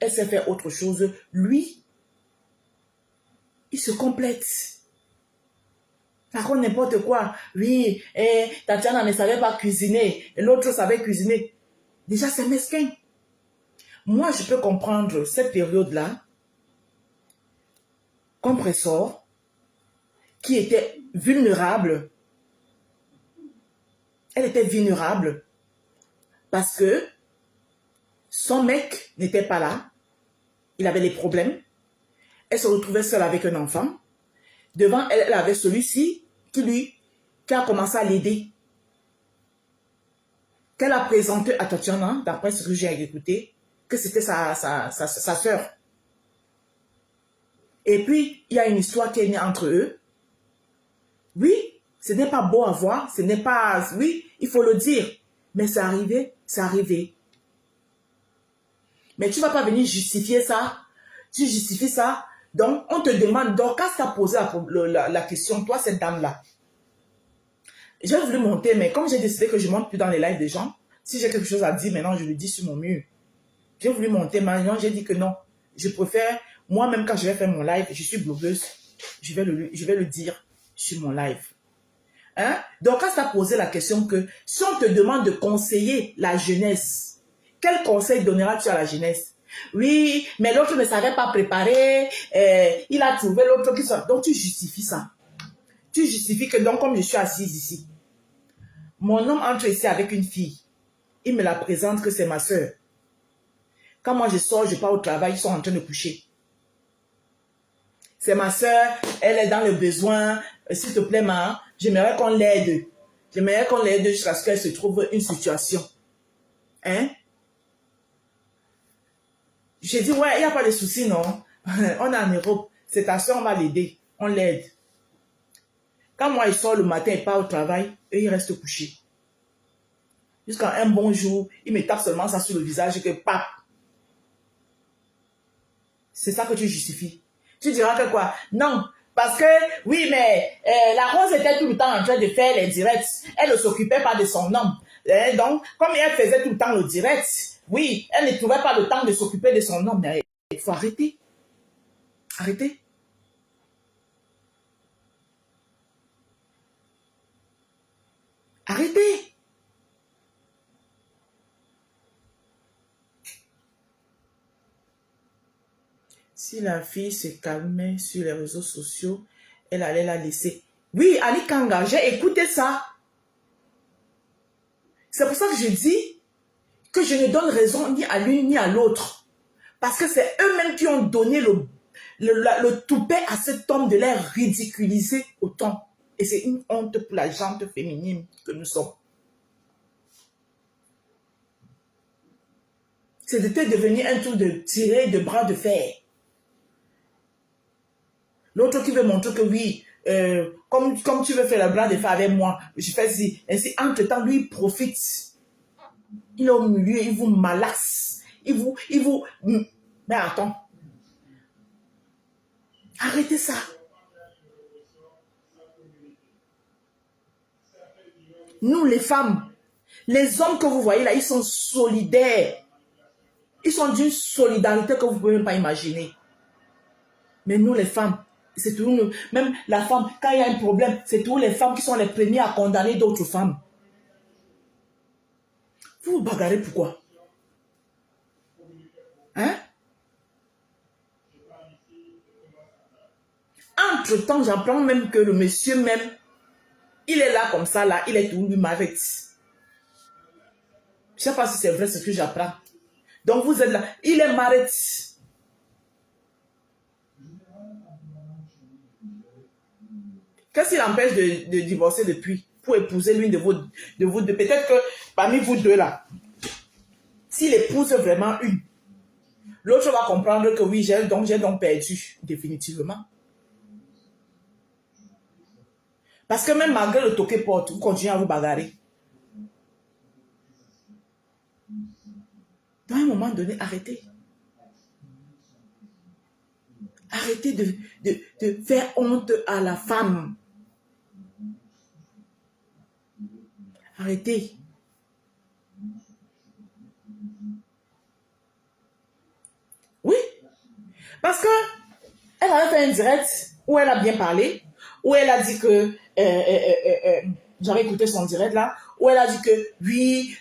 elle sait faire autre chose. Lui, il se complète. Par contre, n'importe quoi. Oui, Tatiana ne savait pas cuisiner. Et l'autre savait cuisiner. Déjà, c'est mesquin. Moi, je peux comprendre cette période-là. Compresseur, qui était vulnérable. Elle était vulnérable. Parce que son mec n'était pas là. Il avait des problèmes. Elle se retrouvait seule avec un enfant. Devant elle, elle avait celui-ci qui a commencé à l'aider. Qu'elle a présenté à Tatiana, d'après ce que j'ai écouté, que c'était sa sœur. Et puis, il y a une histoire qui est née entre eux. Oui, ce n'est pas beau à voir, ce n'est pas... Oui, il faut le dire. Mais c'est arrivé, c'est arrivé. Mais tu ne vas pas venir justifier ça. Tu justifies ça. Donc, on te demande, Dorcas t'a posé la question, toi, cette dame-là. J'ai voulu monter, mais comme j'ai décidé que je ne monte plus dans les lives des gens, si j'ai quelque chose à dire, maintenant, je le dis sur mon mur. J'ai voulu monter, maintenant, j'ai dit que non. Je préfère, moi-même, quand je vais faire mon live, je suis blogueuse, je vais le dire sur mon live. Hein? Dorcas t'a posé la question que, si on te demande de conseiller la jeunesse, quel conseil donneras-tu à la jeunesse? Oui, mais l'autre ne savait pas préparer, il a trouvé l'autre qui soit... Donc, tu justifies ça. Tu justifies que, donc, comme je suis assise ici, mon homme entre ici avec une fille. Il me la présente que c'est ma soeur. Quand moi je sors, je pars au travail, ils sont en train de coucher. C'est ma soeur, elle est dans le besoin. S'il te plaît, j'aimerais qu'on l'aide. J'aimerais qu'on l'aide jusqu'à ce qu'elle se trouve une situation. Hein? J'ai dit, ouais, il n'y a pas de souci, non. On est en Europe. C'est ta soeur, on va l'aider. On l'aide. Quand moi, il sort le matin et part au travail, eux, ils restent couchés. Jusqu'à un bon jour, il me tape seulement ça sur le visage et que pap. C'est ça que tu justifies. Tu diras que quoi? Non. Parce que, oui, mais la Rose était tout le temps en train de faire les directs. Elle ne s'occupait pas de son homme. Donc, comme elle faisait tout le temps le direct, oui, elle ne trouvait pas le temps de s'occuper de son homme. Mais il faut arrêter. Arrêtez. Arrêtez. Si la fille se calmait sur les réseaux sociaux, elle allait la laisser. Oui, Ali Kanga, j'ai écouté ça. C'est pour ça que je dis que je ne donne raison ni à l'une ni à l'autre. Parce que c'est eux-mêmes qui ont donné le toupet à cet homme de l'air ridiculisé autant. Et c'est une honte pour la gente féminine que nous sommes. C'était devenu un truc de tirer de bras de fer. L'autre qui veut montrer que oui, comme tu veux faire le bras de fer avec moi, je fais ci. Ainsi, entre-temps, lui, il profite. Il est au milieu, il vous malaxe. Il vous... Mais attends. Arrêtez ça. Nous, les femmes, les hommes que vous voyez là, ils sont solidaires. Ils sont d'une solidarité que vous ne pouvez même pas imaginer. Mais nous, les femmes, c'est toujours nous. Même la femme, quand il y a un problème, c'est toujours les femmes qui sont les premières à condamner d'autres femmes. Vous vous bagarrez pourquoi? Hein? Entre-temps, j'apprends même que le monsieur même, il est là comme ça, là, il est tout, lui m'arrête. Je ne sais pas si c'est vrai ce que j'apprends. Donc vous êtes là, il est m'arrête. Qu'est-ce qui l'empêche de divorcer depuis pour épouser l'une de vous deux? Peut-être que parmi vous deux là, s'il épouse vraiment une, l'autre va comprendre que oui, j'ai donc perdu définitivement. Parce que même malgré le toqué porte, vous continuez à vous bagarrer. À un moment donné, arrêtez. Arrêtez de faire honte à la femme. Arrêtez. Oui. Parce que elle avait fait un direct où elle a bien parlé, où elle a dit que j'avais écouté son direct là, où elle a dit que oui,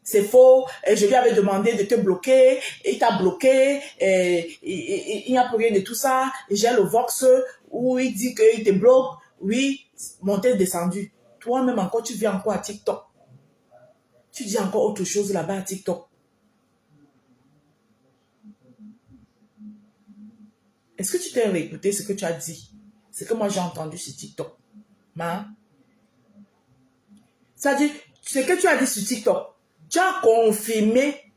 c'est faux, je lui avais demandé de te bloquer, il t'a bloqué, il n'y a plus rien de tout ça, j'ai le Vox où il dit qu'il te bloque, oui, monté, descendu. Toi-même encore, tu viens encore à TikTok. Tu dis encore autre chose là-bas à TikTok. Est-ce que tu t'es réécouté ce que tu as dit? Ce que moi j'ai entendu sur TikTok. Hein? C'est-à-dire, ce que tu as dit sur TikTok, tu as confirmé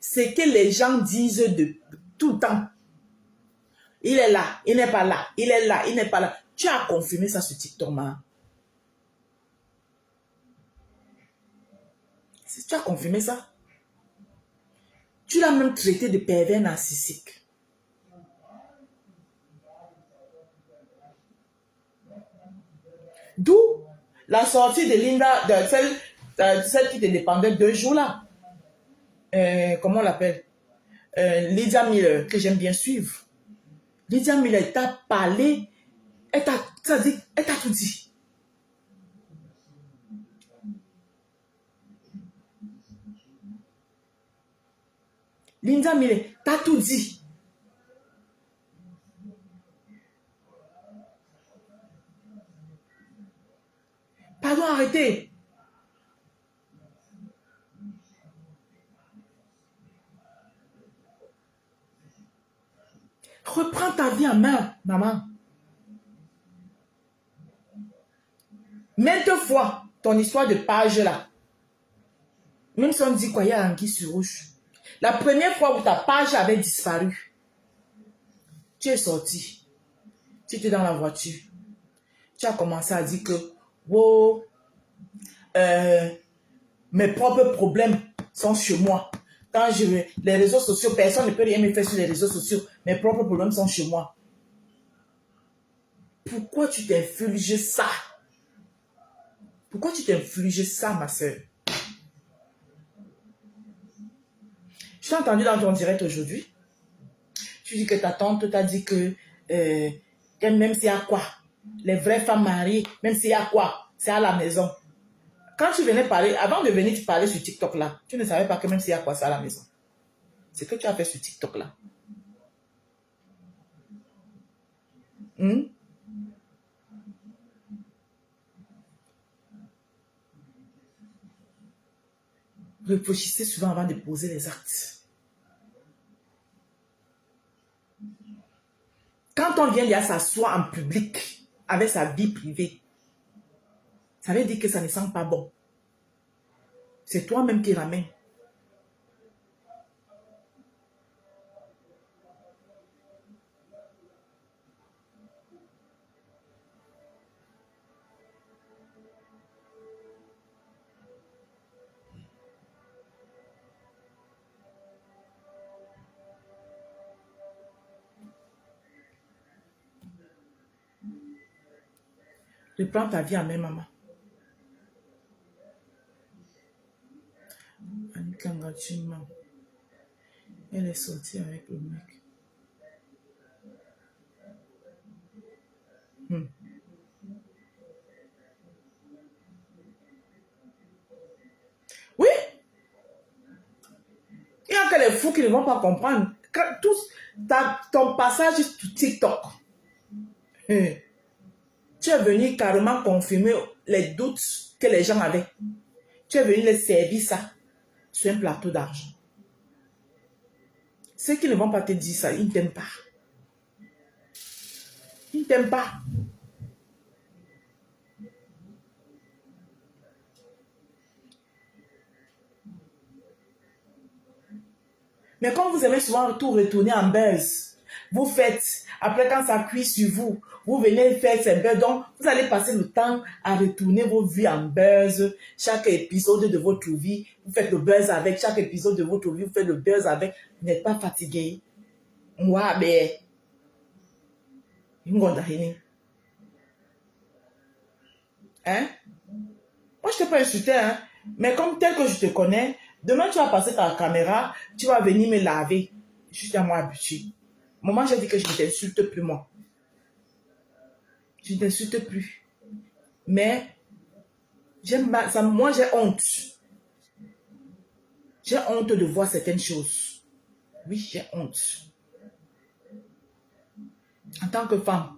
ce que les gens disent de tout le temps. Il est là, il n'est pas là, il est là, il n'est pas là. Tu as confirmé ça sur TikTok, man. Tu as confirmé ça. Tu l'as même traité de pervers narcissique. D'où la sortie de Linda, de celle qui te dépendait 2 jours là. Comment on l'appelle? Lydia Miller, que j'aime bien suivre. Lydia Miller, elle t'a parlé, elle t'a tout dit. Lydia Miller, t'as tout dit. Pardon, arrêtez. Reprends ta vie en main, maman. Maintes fois, ton histoire de page là, même si on dit quoi, il y a anguille sur rouge. La première fois où ta page avait disparu, tu es sorti. Tu étais dans la voiture. Tu as commencé à dire que, wow, mes propres problèmes sont chez moi. Quand les réseaux sociaux, personne ne peut rien me faire sur les réseaux sociaux. Mes propres problèmes sont chez moi. Pourquoi tu t'infliges ça? Pourquoi tu t'infliges ça, ma soeur? Je t'ai entendu dans ton direct aujourd'hui. Tu dis que ta tante t'a dit que même s'il y a quoi, les vraies femmes mariées, même s'il y a quoi, c'est à la maison. Quand tu venais parler, avant de venir te parler sur TikTok là, tu ne savais pas que même s'il y a quoi, c'est à la maison. C'est ce que tu as fait sur TikTok là. Réfléchissez souvent avant de poser les actes. Quand on vient là s'asseoir en public avec sa vie privée, ça veut dire que ça ne sent pas bon. C'est toi-même qui ramènes. Reprends ta vie en main, maman. Annika Ngachima, elle est sortie avec le mec. Oui. Il y a fous qui ne vont pas comprendre. Ton passage sur TikTok, tu es venu carrément confirmer les doutes que les gens avaient. Tu es venu les servir ça sur un plateau d'argent. Ceux qui ne vont pas te dire ça, ils ne t'aiment pas. Ils ne t'aiment pas. Mais quand vous aimez souvent tout retourner en buzz, vous faites, après quand ça cuit sur vous, vous venez faire ces buzz, donc vous allez passer le temps à retourner vos vies en buzz. Chaque épisode de votre vie, vous faites le buzz avec. Chaque épisode de votre vie, vous faites le buzz avec. Vous n'êtes pas fatigué. Moi, ben, hein? Moi, je ne t'ai pas insulté, hein? Mais comme tel que je te connais, demain, tu vas passer ta caméra, tu vas venir me laver. Je suis à moi habitué. Maman, j'ai dit que je ne t'insulte plus, moi. Je ne t'insulte plus. Mais, moi, j'ai honte. J'ai honte de voir certaines choses. Oui, j'ai honte. En tant que femme.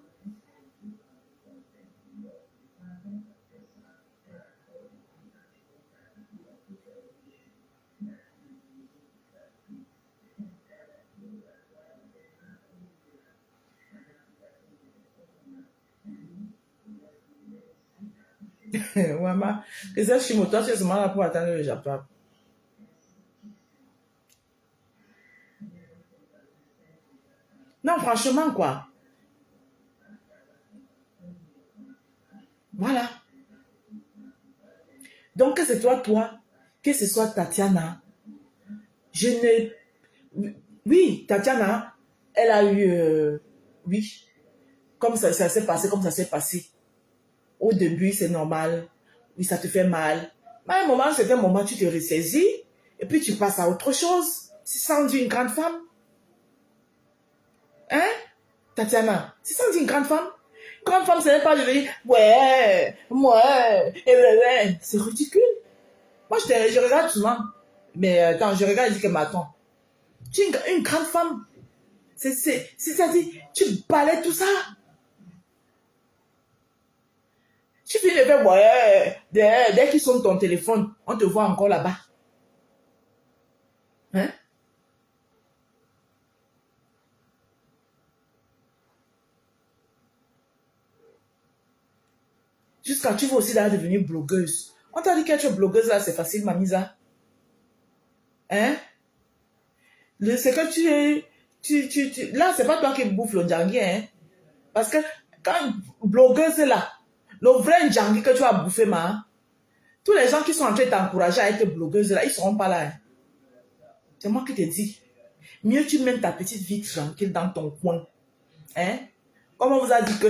Maman, que ça, je toi, tu es seulement là pour attendre le Japon. Non, franchement, quoi. Voilà. Donc, que c'est toi, que ce soit Tatiana, je ne... Oui, Tatiana, elle a eu... oui, comme ça s'est passé, comme ça s'est passé. Au début, c'est normal. Oui, ça te fait mal. Mais à un moment, c'est un moment, tu te ressaisis et puis tu passes à autre chose. C'est ça, on dit une grande femme. Hein? Tatiana, c'est ça, on dit une grande femme? Une grande femme, ce n'est pas de venir, ouais, ouais. C'est ridicule. Moi, je regarde souvent. Mais attends, je regarde et je dis que m'attends. Tu es une grande femme. C'est-à-dire, tu balais tout ça. Tu finis de faire, ouais, dès qu'ils sont ton téléphone, on te voit encore là-bas. Hein? Jusqu'à tu veux aussi là devenir blogueuse. On t'a dit qu'être blogueuse là, c'est facile, Mamisa. Hein? C'est que là, c'est pas toi qui bouffe le Ndjangi, hein? Parce que quand blogueuse là, le vrai Ndjangi que tu as bouffé, tous les gens qui sont en train de t'encourager à être blogueuse là, ils ne seront pas là. Hein? C'est moi qui te dis. Mieux tu mènes ta petite vie tranquille dans ton coin. Hein? Comme on vous a dit que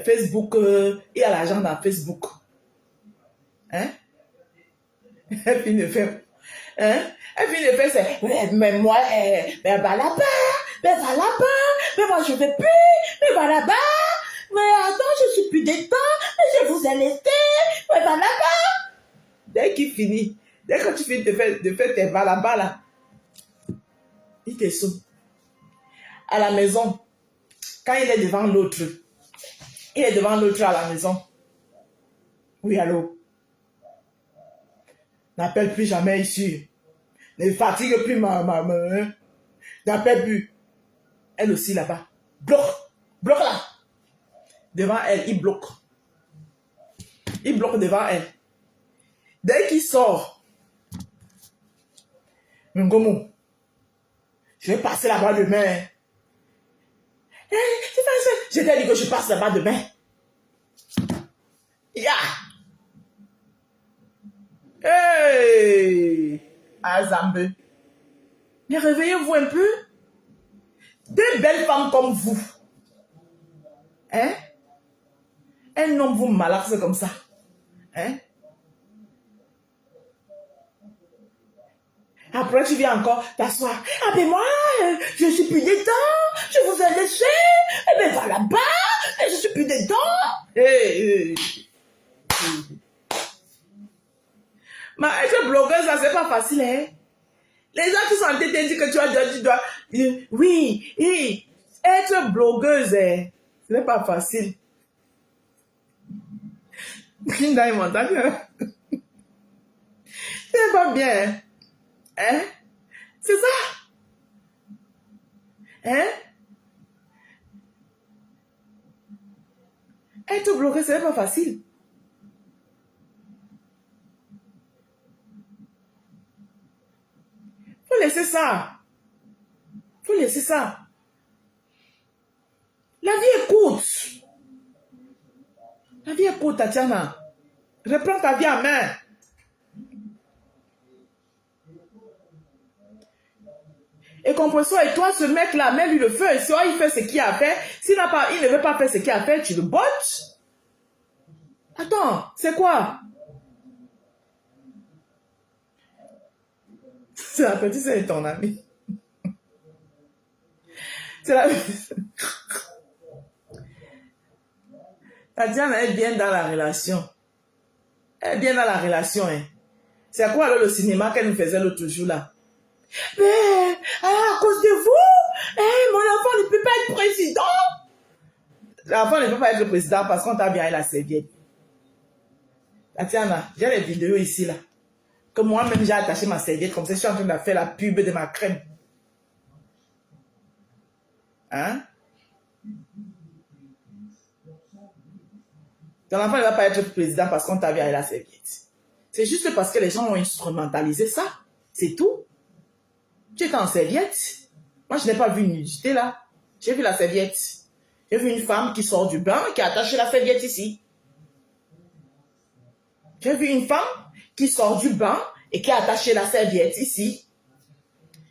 Facebook, il y a l'argent dans Facebook. Hein? Et puis ne fait... Hein? Et puis le fait, c'est, mais moi, mais va là-bas, mais moi je vais plus, mais va là-bas, mais attends, je suis plus détente, mais je vous ai laissé, mais va là-bas. Dès qu'il finit, dès que tu finis de faire tes va là-bas, là, il te sauve. À la maison, quand il est devant l'autre, à la maison. Oui, allô? N'appelle plus jamais ici. Ne fatigue plus ma n'appelle plus. Elle aussi là-bas. Bloque là. Devant elle, il bloque. Il bloque devant elle. Dès qu'il sort, Ngomo, je vais passer là-bas demain. Je t'ai dit que je passe là-bas demain. Ya. Hey! Azambe. Mais réveillez-vous un peu. Des belles femmes comme vous. Hein? Un homme vous malaxe comme ça. Hein? Après, tu viens encore t'asseoir. Ah ben moi, je suis plus dedans. Je vous ai laissé. Eh ben va là-bas. Je suis plus dedans. Mais être blogueuse, ça c'est pas facile, hein? Les gens qui sont en train de te dire que tu dois dire, oui, oui, être blogueuse, ce n'est pas facile. Linda, il m'entend. C'est pas bien. Hein? C'est ça. Hein? Être blogueuse, ce n'est pas facile. Faut laisser ça. Faut laisser ça. La vie est courte. La vie est courte, Tatiana. Reprends ta vie en main. Et comprends-toi, et toi, ce mec-là, mets-lui le feu. Si il fait ce qu'il a fait, s'il ne veut pas faire ce qu'il a fait, tu le bottes. Attends, c'est quoi? C'est la petite, c'est ton ami. C'est la... Tatiana est bien dans la relation. Elle est bien dans la relation. Hein. C'est quoi alors le cinéma qu'elle nous faisait l'autre jour là? Mais, à cause de vous, mon enfant ne peut pas être président. L'enfant ne peut pas être président parce qu'on t'a bien la serviette. Tatiana, j'ai les vidéos ici là. Que moi-même j'ai attaché ma serviette comme ça, je suis en train de faire la pub de ma crème. Hein? Ton enfant ne va pas être président parce qu'on t'a vu à la serviette. C'est juste parce que les gens ont instrumentalisé ça. C'est tout. Tu étais en serviette. Moi, je n'ai pas vu une nudité là. J'ai vu la serviette. J'ai vu une femme qui sort du bain, qui a attaché la serviette ici. J'ai vu une femme qui sort du bain et qui a attaché la serviette ici.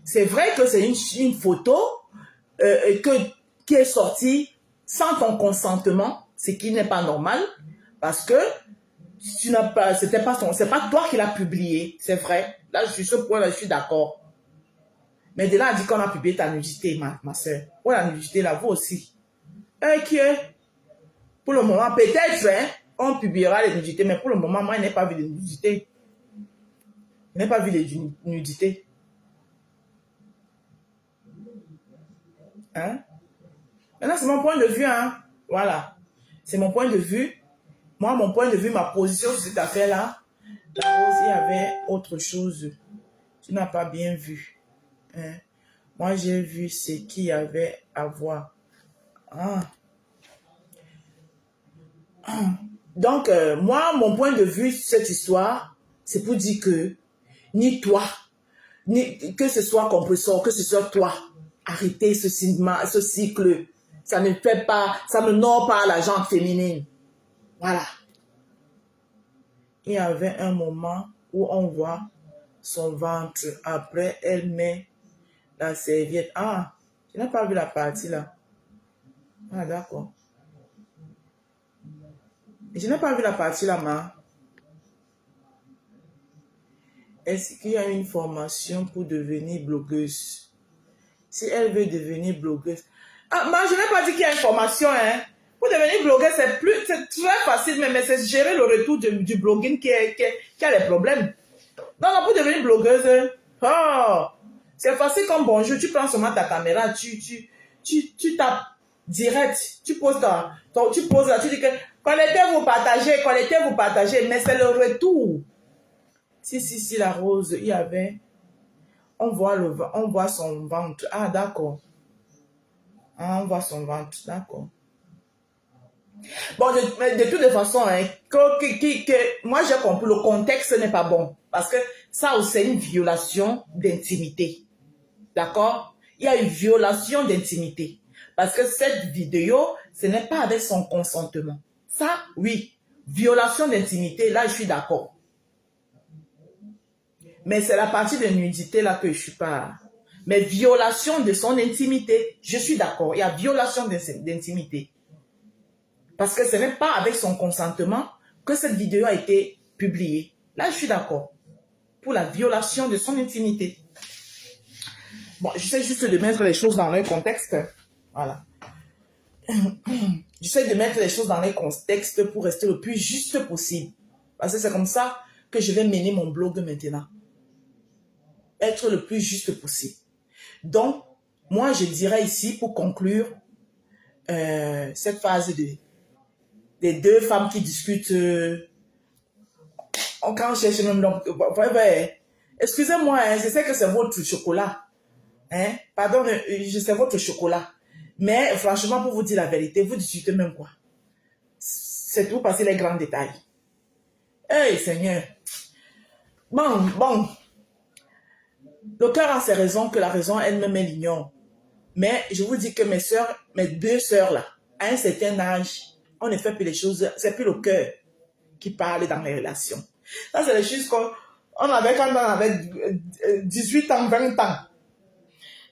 C'est vrai que c'est une photo qui est sortie sans ton consentement, ce qui n'est pas normal, parce que tu n'as pas, c'est pas toi qui l'as publié, c'est vrai. Là, sur ce point-là, je suis d'accord. Mais de là, elle dit qu'on a publié ta nudité, ma soeur. Ouais, la nudité, là, vous aussi. Qui est, pour le moment, peut-être, hein, on publiera les nudités, mais pour le moment, moi, je n'ai pas vu les nudités. Je n'ai pas vu les nudités. Hein? Maintenant, c'est mon point de vue, hein. Voilà. C'est mon point de vue. Moi, mon point de vue, ma position sur cette affaire-là, la Rose, il y avait autre chose. Tu n'as pas bien vu. Hein? Moi, j'ai vu ce qu'il y avait à voir. Ah. Donc, moi, mon point de vue sur cette histoire, c'est pour dire que ni toi, ni que ce soit compresseur, que ce soit toi, arrêtez ce cycle. Ça ne fait pas, ça ne nord pas la gente féminine. Voilà. Il y avait un moment où on voit son ventre. Après, elle met la serviette. Ah, je n'ai pas vu la partie là. Ah, d'accord. Je n'ai pas vu la partie là, ma. Est-ce qu'il y a une formation pour devenir blogueuse? Si elle veut devenir blogueuse. Ah, ma, je n'ai pas dit qu'il y a une formation, hein. Pour devenir blogueuse, c'est très facile, mais c'est gérer le retour du blogging qui a les problèmes. Non, pour devenir blogueuse, oh, c'est facile comme bonjour. Tu prends seulement ta caméra, tu tapes direct, tu poses là, tu dis que connectez-vous, partagez, mais c'est le retour. Si, la Rose, il y avait, on voit son ventre. Ah, d'accord. Ah, on voit son ventre, d'accord. Bon, de toutes les façons, hein, moi j'ai compris, le contexte n'est pas bon. Parce que ça aussi, c'est une violation d'intimité. D'accord? Il y a une violation d'intimité. Parce que cette vidéo, ce n'est pas avec son consentement. Ça, oui. Violation d'intimité, là, je suis d'accord. Mais c'est la partie de nudité là que je suis pas... Mais violation de son intimité, je suis d'accord. Il y a violation d'intimité. Parce que ce n'est pas avec son consentement que cette vidéo a été publiée. Là, je suis d'accord. Pour la violation de son intimité. Bon, j'essaie juste de mettre les choses dans leur contexte. Voilà. J'essaie de mettre les choses dans leur contexte pour rester le plus juste possible. Parce que c'est comme ça que je vais mener mon blog maintenant. être le plus juste possible. Donc, moi, je dirais ici, pour conclure, cette phase des deux femmes qui discutent, quand on cherche même, donc, excusez-moi, hein, je sais que c'est votre chocolat. Hein? Pardon, je sais votre chocolat. Mais franchement, pour vous dire la vérité, vous discutez même quoi? C'est tout passer les grands détails. Hey Seigneur. Bon. Le cœur a ses raisons que la raison elle-même elle ignore. Mais je vous dis que mes deux sœurs là, à un certain âge, on ne fait plus les choses, c'est plus le cœur qui parle dans les relations. Ça, c'est les choses qu'on avait quand on avait 18 ans, 20 ans.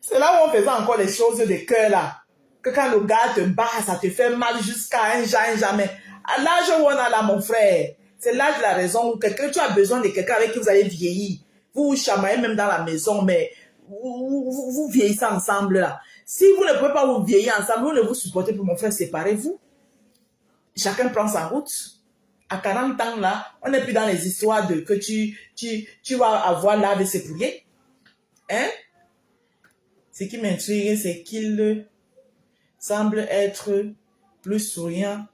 C'est là où on faisait encore les choses de cœur là. Que quand le gars te bat, ça te fait mal jusqu'à un jamais. À l'âge où on a là, mon frère, c'est l'âge de la raison où tu as besoin de quelqu'un avec qui vous allez vieillir. Vous vous chamaillez même dans la maison, mais vous vieillissez ensemble là. Si vous ne pouvez pas vous vieillir ensemble, vous ne vous supportez plus, mon frère, séparez-vous. Chacun prend sa route. À 40 ans là, on n'est plus dans les histoires de que tu vas avoir lavé ses pouliers. Hein? Ce qui m'intrigue, c'est qu'il semble être plus souriant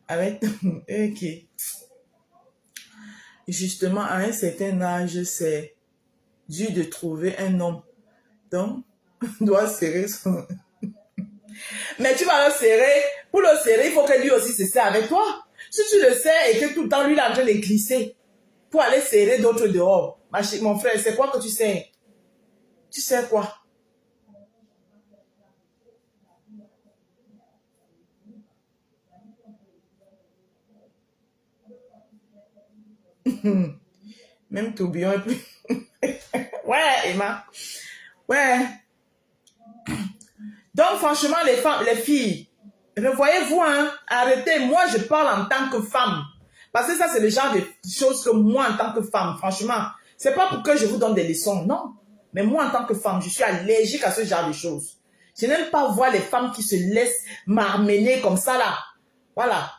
avec... Ok. Justement, à un certain âge, c'est dur de trouver un homme. Donc, on doit serrer son... Mais tu vas le serrer. Pour le serrer, il faut que lui aussi se serre avec toi. Si tu le serres et que tout le temps, lui, il est en train de glisser pour aller serrer d'autres dehors. Mon frère, c'est quoi que tu sais? Tu sais quoi? Même tourbillon est plus... Ouais, Emma. Ouais. Donc, franchement, les femmes, les filles, voyez-vous, hein, arrêtez. Moi, je parle en tant que femme. Parce que ça, c'est le genre de choses que moi, en tant que femme, franchement, c'est pas pour que je vous donne des leçons, non. Mais moi, en tant que femme, je suis allergique à ce genre de choses. Je n'aime pas voir les femmes qui se laissent marmener comme ça, là. Voilà.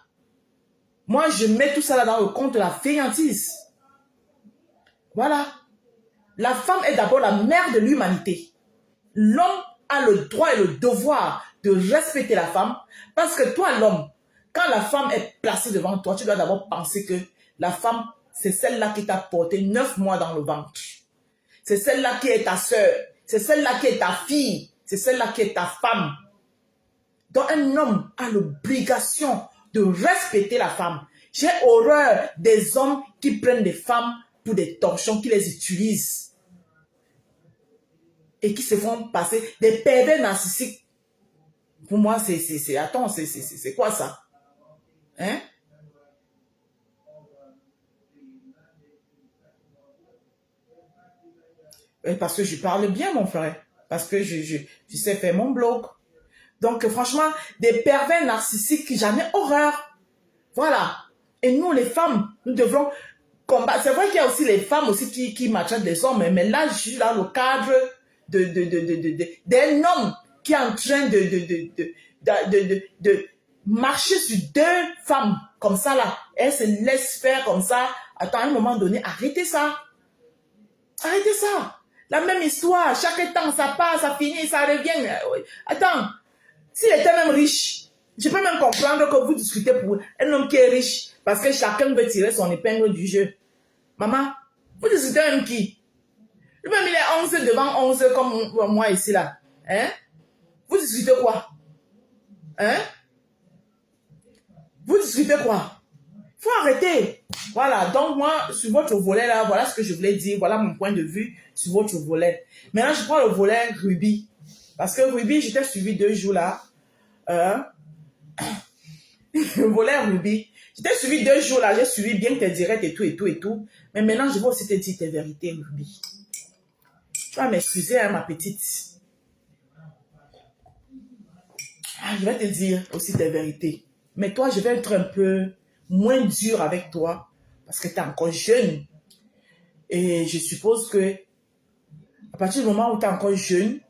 Moi, je mets tout ça là dans le compte de la fainéantise. Voilà. La femme est d'abord la mère de l'humanité. L'homme a le droit et le devoir de respecter la femme parce que toi, l'homme, quand la femme est placée devant toi, tu dois d'abord penser que la femme, c'est celle-là qui t'a porté 9 mois dans le ventre. C'est celle-là qui est ta soeur. C'est celle-là qui est ta fille. C'est celle-là qui est ta femme. Donc, un homme a l'obligation de respecter la femme. J'ai horreur des hommes qui prennent des femmes pour des torchons, qui les utilisent et qui se font passer des pervers narcissiques. Pour moi, attends, c'est quoi ça? Hein? Parce que je parle bien, mon frère. Parce que je sais faire mon blog. Donc, franchement, des pervers narcissiques, j'en ai horreur. Voilà. Et nous, les femmes, nous devrons combattre. C'est vrai qu'il y a aussi les femmes aussi qui maltraitent les hommes, mais là, je suis dans le cadre d'un homme qui est en train de marcher sur deux femmes comme ça là. Elle se laisse faire comme ça. Attends, à un moment donné, arrêtez ça. Arrêtez ça. La même histoire. Chaque temps, ça passe, ça finit, ça revient. Attends. S'il était même riche, je peux même comprendre que vous discutez pour un homme qui est riche parce que chacun veut tirer son épingle du jeu. Maman, vous discutez même qui? Lui-même, il est 11 devant 11 comme moi ici là. Hein? Vous discutez quoi? Hein? Vous discutez quoi? Il faut arrêter. Voilà, donc moi, sur votre volet là, voilà ce que je voulais dire. Voilà mon point de vue sur votre volet. Maintenant, je prends le volet Ruby. Parce que Ruby, je t'ai suivi 2 jours là. Le volet Ruby. Je t'ai suivi 2 jours là. J'ai suivi bien tes directs et tout, et tout, et tout. Mais maintenant, je vais aussi te dire tes vérités, Ruby. Tu vas m'excuser, hein, ma petite. Je vais te dire aussi tes vérités. Mais toi, je vais être un peu moins dur avec toi parce que tu es encore jeune. Et je suppose que à partir du moment où tu es encore jeune,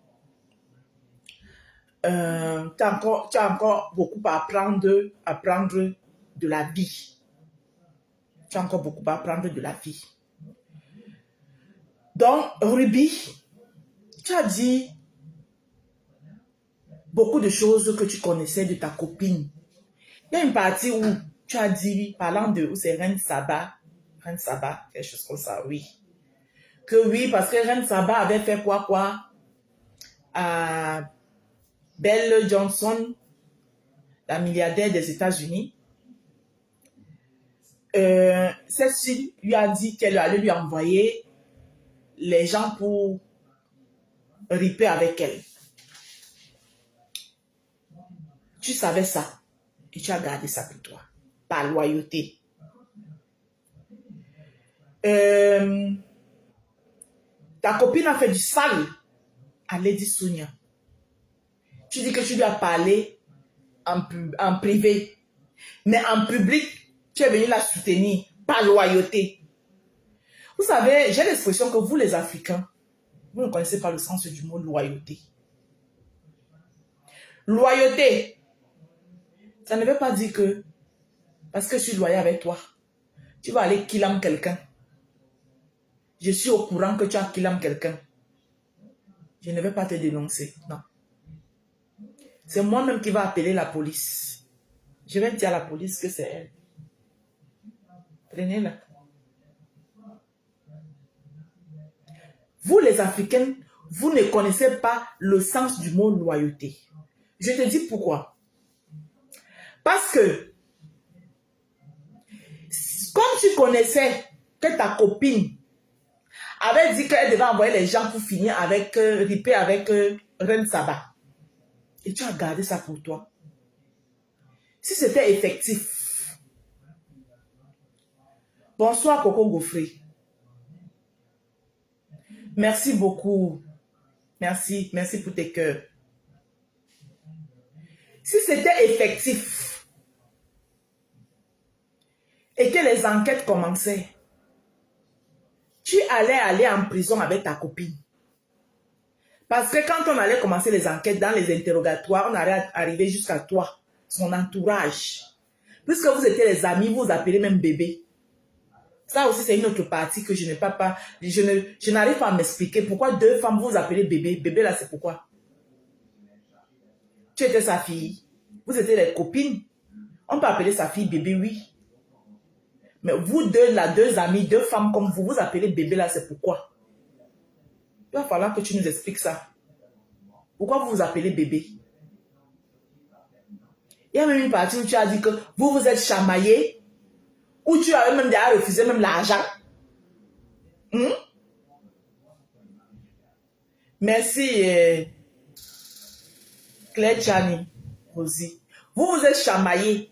tu as encore beaucoup à apprendre de la vie. Tu as encore beaucoup à apprendre de la vie. Donc, Ruby, tu as dit beaucoup de choses que tu connaissais de ta copine. Il y a une partie où tu as dit, parlant de où c'est Reine Saba, quelque chose comme ça, oui. Que oui, parce que Reine Saba avait fait quoi à Belle Johnson, la milliardaire des États-Unis. Celle-ci lui a dit qu'elle allait lui envoyer les gens pour riper avec elle. Tu savais ça et tu as gardé ça pour toi, par loyauté. Ta copine a fait du sale à Lady Sonia. Tu dis que tu lui as parlé en privé, mais en public, tu es venu la soutenir par loyauté. Vous savez, j'ai l'expression que vous les Africains, vous ne connaissez pas le sens du mot loyauté. Loyauté, ça ne veut pas dire que parce que je suis loyal avec toi, tu vas aller killam quelqu'un. Je suis au courant que tu as killam quelqu'un. Je ne vais pas te dénoncer, non. C'est moi-même qui va appeler la police. Je vais dire à la police que c'est elle. Prenez-la. Vous les Africains, vous ne connaissez pas le sens du mot loyauté. Je te dis pourquoi. Parce que, comme tu connaissais que ta copine avait dit qu'elle devait envoyer les gens pour finir avec, riper avec Reine Saba, et tu as gardé ça pour toi. Si c'était effectif. Bonsoir Coco Gaufré. Merci beaucoup. Merci pour tes cœurs. Si c'était effectif et que les enquêtes commençaient, tu allais aller en prison avec ta copine. Parce que quand on allait commencer les enquêtes dans les interrogatoires, on allait arriver jusqu'à toi, son entourage. Puisque vous étiez les amis, vous appelez même bébé. Ça aussi, c'est une autre partie que je n'ai pas. Je n'arrive pas à m'expliquer pourquoi deux femmes vous appelez bébé. Bébé là, c'est pourquoi? Tu étais sa fille. Vous étiez les copines. On peut appeler sa fille bébé, oui. Mais vous deux, là, deux amis, deux femmes comme vous, vous appelez bébé là, c'est pourquoi? Il va falloir que tu nous expliques ça. Pourquoi vous vous appelez bébé? Il y a même une partie où tu as dit que vous vous êtes chamaillés, où tu avais même déjà refusé même l'argent. Merci, Claire Chani, Rosie. Vous vous êtes chamaillés,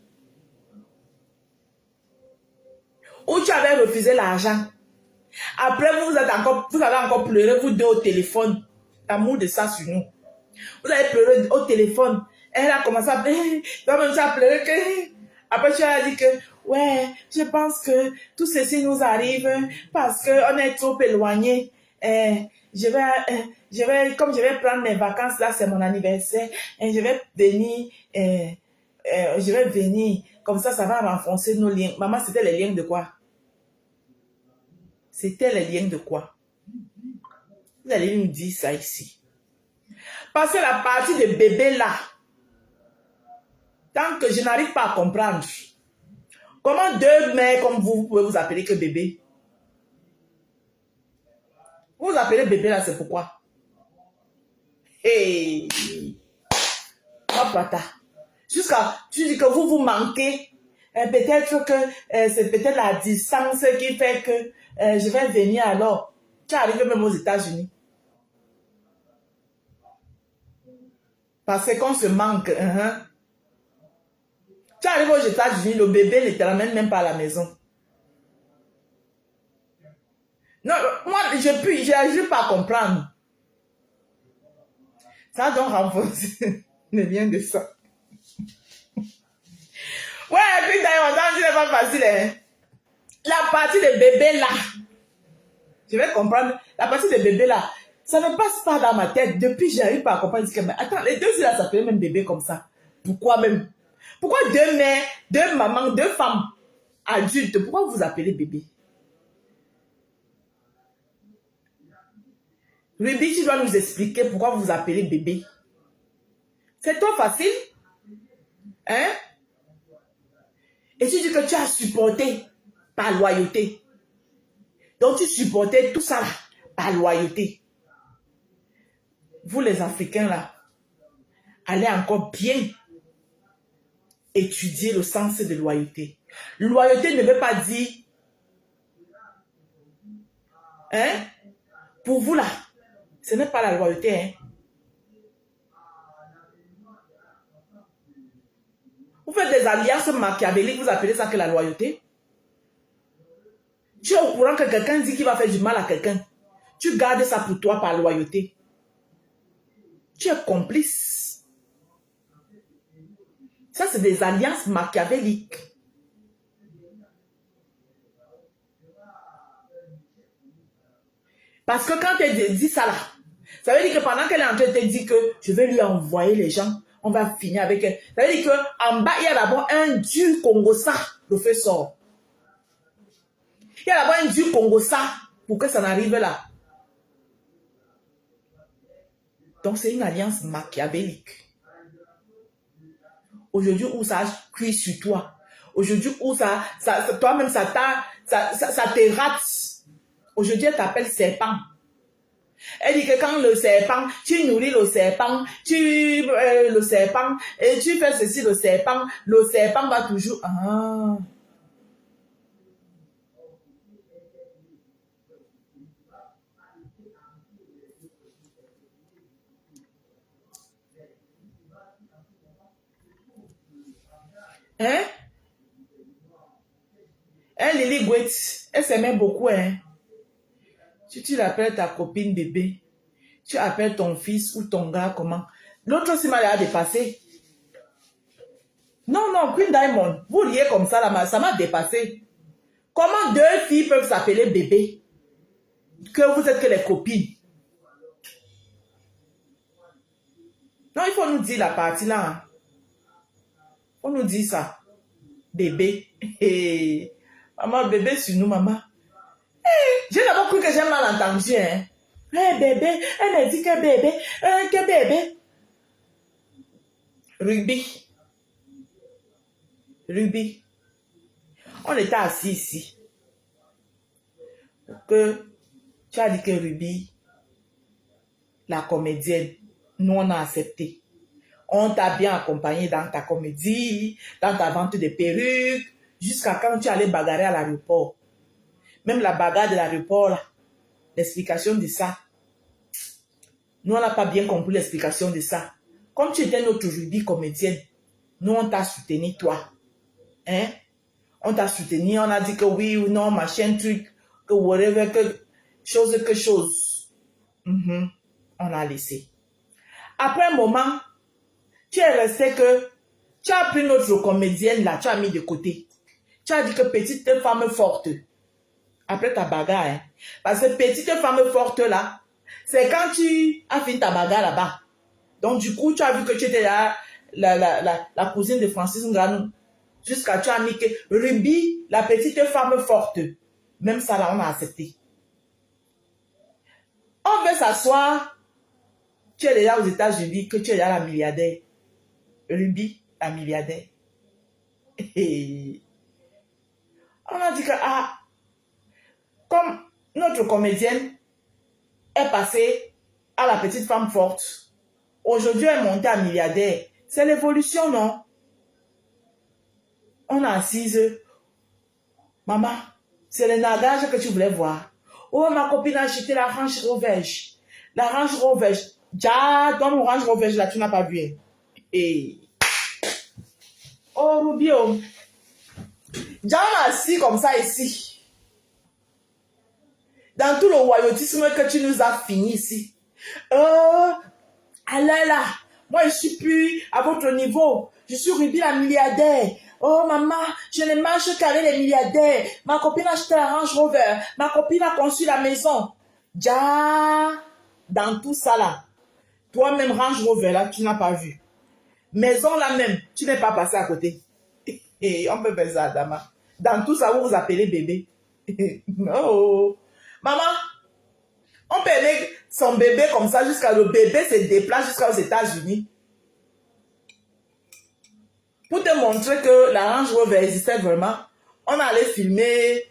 où tu avais refusé l'argent. Après, vous avez encore pleuré, vous deux au téléphone. L'amour de ça sur nous. Vous avez pleuré au téléphone. Elle a commencé à pleurer. Après, tu as dit que, ouais, je pense que tout ceci nous arrive parce qu'on est trop éloignés. Comme je vais prendre mes vacances, là, c'est mon anniversaire. Et je vais venir. Comme ça va renforcer nos liens. Maman, c'était les liens de quoi? C'était les liens de quoi? Vous allez nous dire ça ici. Parce que la partie de bébé là, tant que je n'arrive pas à comprendre, comment deux mères comme vous pouvez vous appeler que bébé? Vous vous appelez bébé là, c'est pourquoi? Hey! Papa, jusqu'à, tu dis que vous manquez. Peut-être que c'est peut-être la distance qui fait que je vais venir alors. Tu arrives même aux États-Unis. Parce qu'on se manque. Tu arrives aux États-Unis, le bébé ne te ramène même pas à la maison. Non, moi, je n'arrive pas à comprendre. Ça doit renforcer le lien de ça. Ouais, puis d'ailleurs, c'est pas facile. Hein? La partie de bébé là, je vais comprendre. La partie de bébé là, ça ne passe pas dans ma tête. Depuis, j'arrive pas à comprendre. Mais attends, les deux là s'appellent même bébé comme ça. Pourquoi même? Pourquoi deux mères, deux mamans, deux femmes adultes, pourquoi vous appelez bébé? Ruby, tu dois nous expliquer pourquoi vous vous appelez bébé. C'est trop facile. Hein? Et tu dis que tu as supporté par loyauté. Donc tu supportais tout ça là, par loyauté. Vous les Africains là, allez encore bien étudier le sens de loyauté. Loyauté ne veut pas dire, hein? Pour vous là, ce n'est pas la loyauté, hein? Vous faites des alliances machiavéliques, vous appelez ça que la loyauté? Tu es au courant que quelqu'un dit qu'il va faire du mal à quelqu'un. Tu gardes ça pour toi par loyauté. Tu es complice. Ça, c'est des alliances machiavéliques. Parce que quand elle dit ça là, ça veut dire que pendant qu'elle est en train de te dire que je vais lui envoyer les gens, on va finir avec elle. Ça veut dire qu'en bas, il y a d'abord un dur Congo-ça, le feu sort. Il y a d'abord un dur Congo-ça pour que ça n'arrive là. Donc, c'est une alliance machiavélique. Aujourd'hui, où ça cuit sur toi. Aujourd'hui, où toi-même, ça te rate. Aujourd'hui, elle t'appelle serpent. Elle dit que quand le serpent, tu nourris le serpent, le serpent, et tu fais ceci, le serpent va toujours... Ah. Hein? Elle, Lily Gouet, elle s'aimait beaucoup, hein? Tu l'appelles ta copine bébé, tu appelles ton fils ou ton gars, comment? L'autre aussi m'a dépassé. Non, Queen Diamond, vous riez comme ça, là, ça m'a dépassé. Comment deux filles peuvent s'appeler bébé? Que vous êtes que les copines. Non, il faut nous dire la partie là. Hein. Il faut nous dire ça. Bébé. Hey. Maman, bébé sur nous, maman. Hey, j'ai d'abord cru que j'ai mal entendu. Hein. Hey, bébé. Elle a dit que bébé. Que bébé. Ruby. On était assis ici. Que tu as dit que Ruby, la comédienne, nous on a accepté. On t'a bien accompagné dans ta comédie, dans ta vente de perruques, jusqu'à quand tu allais bagarrer à l'aéroport. Même la bagarre de l'aéroport, là, l'explication de ça. Nous, on n'a pas bien compris l'explication de ça. Comme tu étais notre Ruby comédienne, nous, on t'a soutenu, toi. Hein? On t'a soutenu, on a dit que oui ou non, machin, truc, que whatever, que chose. On a laissé. Après un moment, tu es resté que, tu as pris notre comédienne là, tu as mis de côté. Tu as dit que petite femme forte, après ta bagarre, hein, parce que petite femme forte là, c'est quand tu as fini ta bagarre là-bas. Donc du coup, tu as vu que tu étais là, la cousine de Francis Ngannou, jusqu'à tu as mis que Ruby, la petite femme forte, même ça là, on a accepté. On veut s'asseoir, tu es déjà aux États-Unis, que tu es déjà la milliardaire. Ruby, la milliardaire. Et on a dit que, comme notre comédienne est passée à la petite femme forte, aujourd'hui elle est montée à milliardaire. C'est l'évolution, non? On a assise. Maman, c'est le nagage que tu voulais voir. Oh, ma copine a acheté la Range Rover. La Range Rover. Ja, dans mon Range Rover, là, tu n'as pas vu. Et... Oh, Rubio. Ja, on a assis comme ça ici. Dans tout le royautisme que tu nous as fini ici. Allez là. Moi, je suis plus à votre niveau. Je suis Ruby la milliardaire. Oh maman, je ne marche qu'avec les milliardaires. Ma copine a acheté la Range Rover. Ma copine a conçu la maison. Ja, dans tout ça là. Toi-même Range Rover là, tu n'as pas vu. Maison là même, tu n'es pas passé à côté. Et on peut faire ça, Dama. Dans tout ça, vous vous appelez bébé. Non. Maman, on peut aimer son bébé comme ça, jusqu'à le bébé se déplace jusqu'aux États-Unis. Pour te montrer que la Range Rover existait vraiment, on allait filmer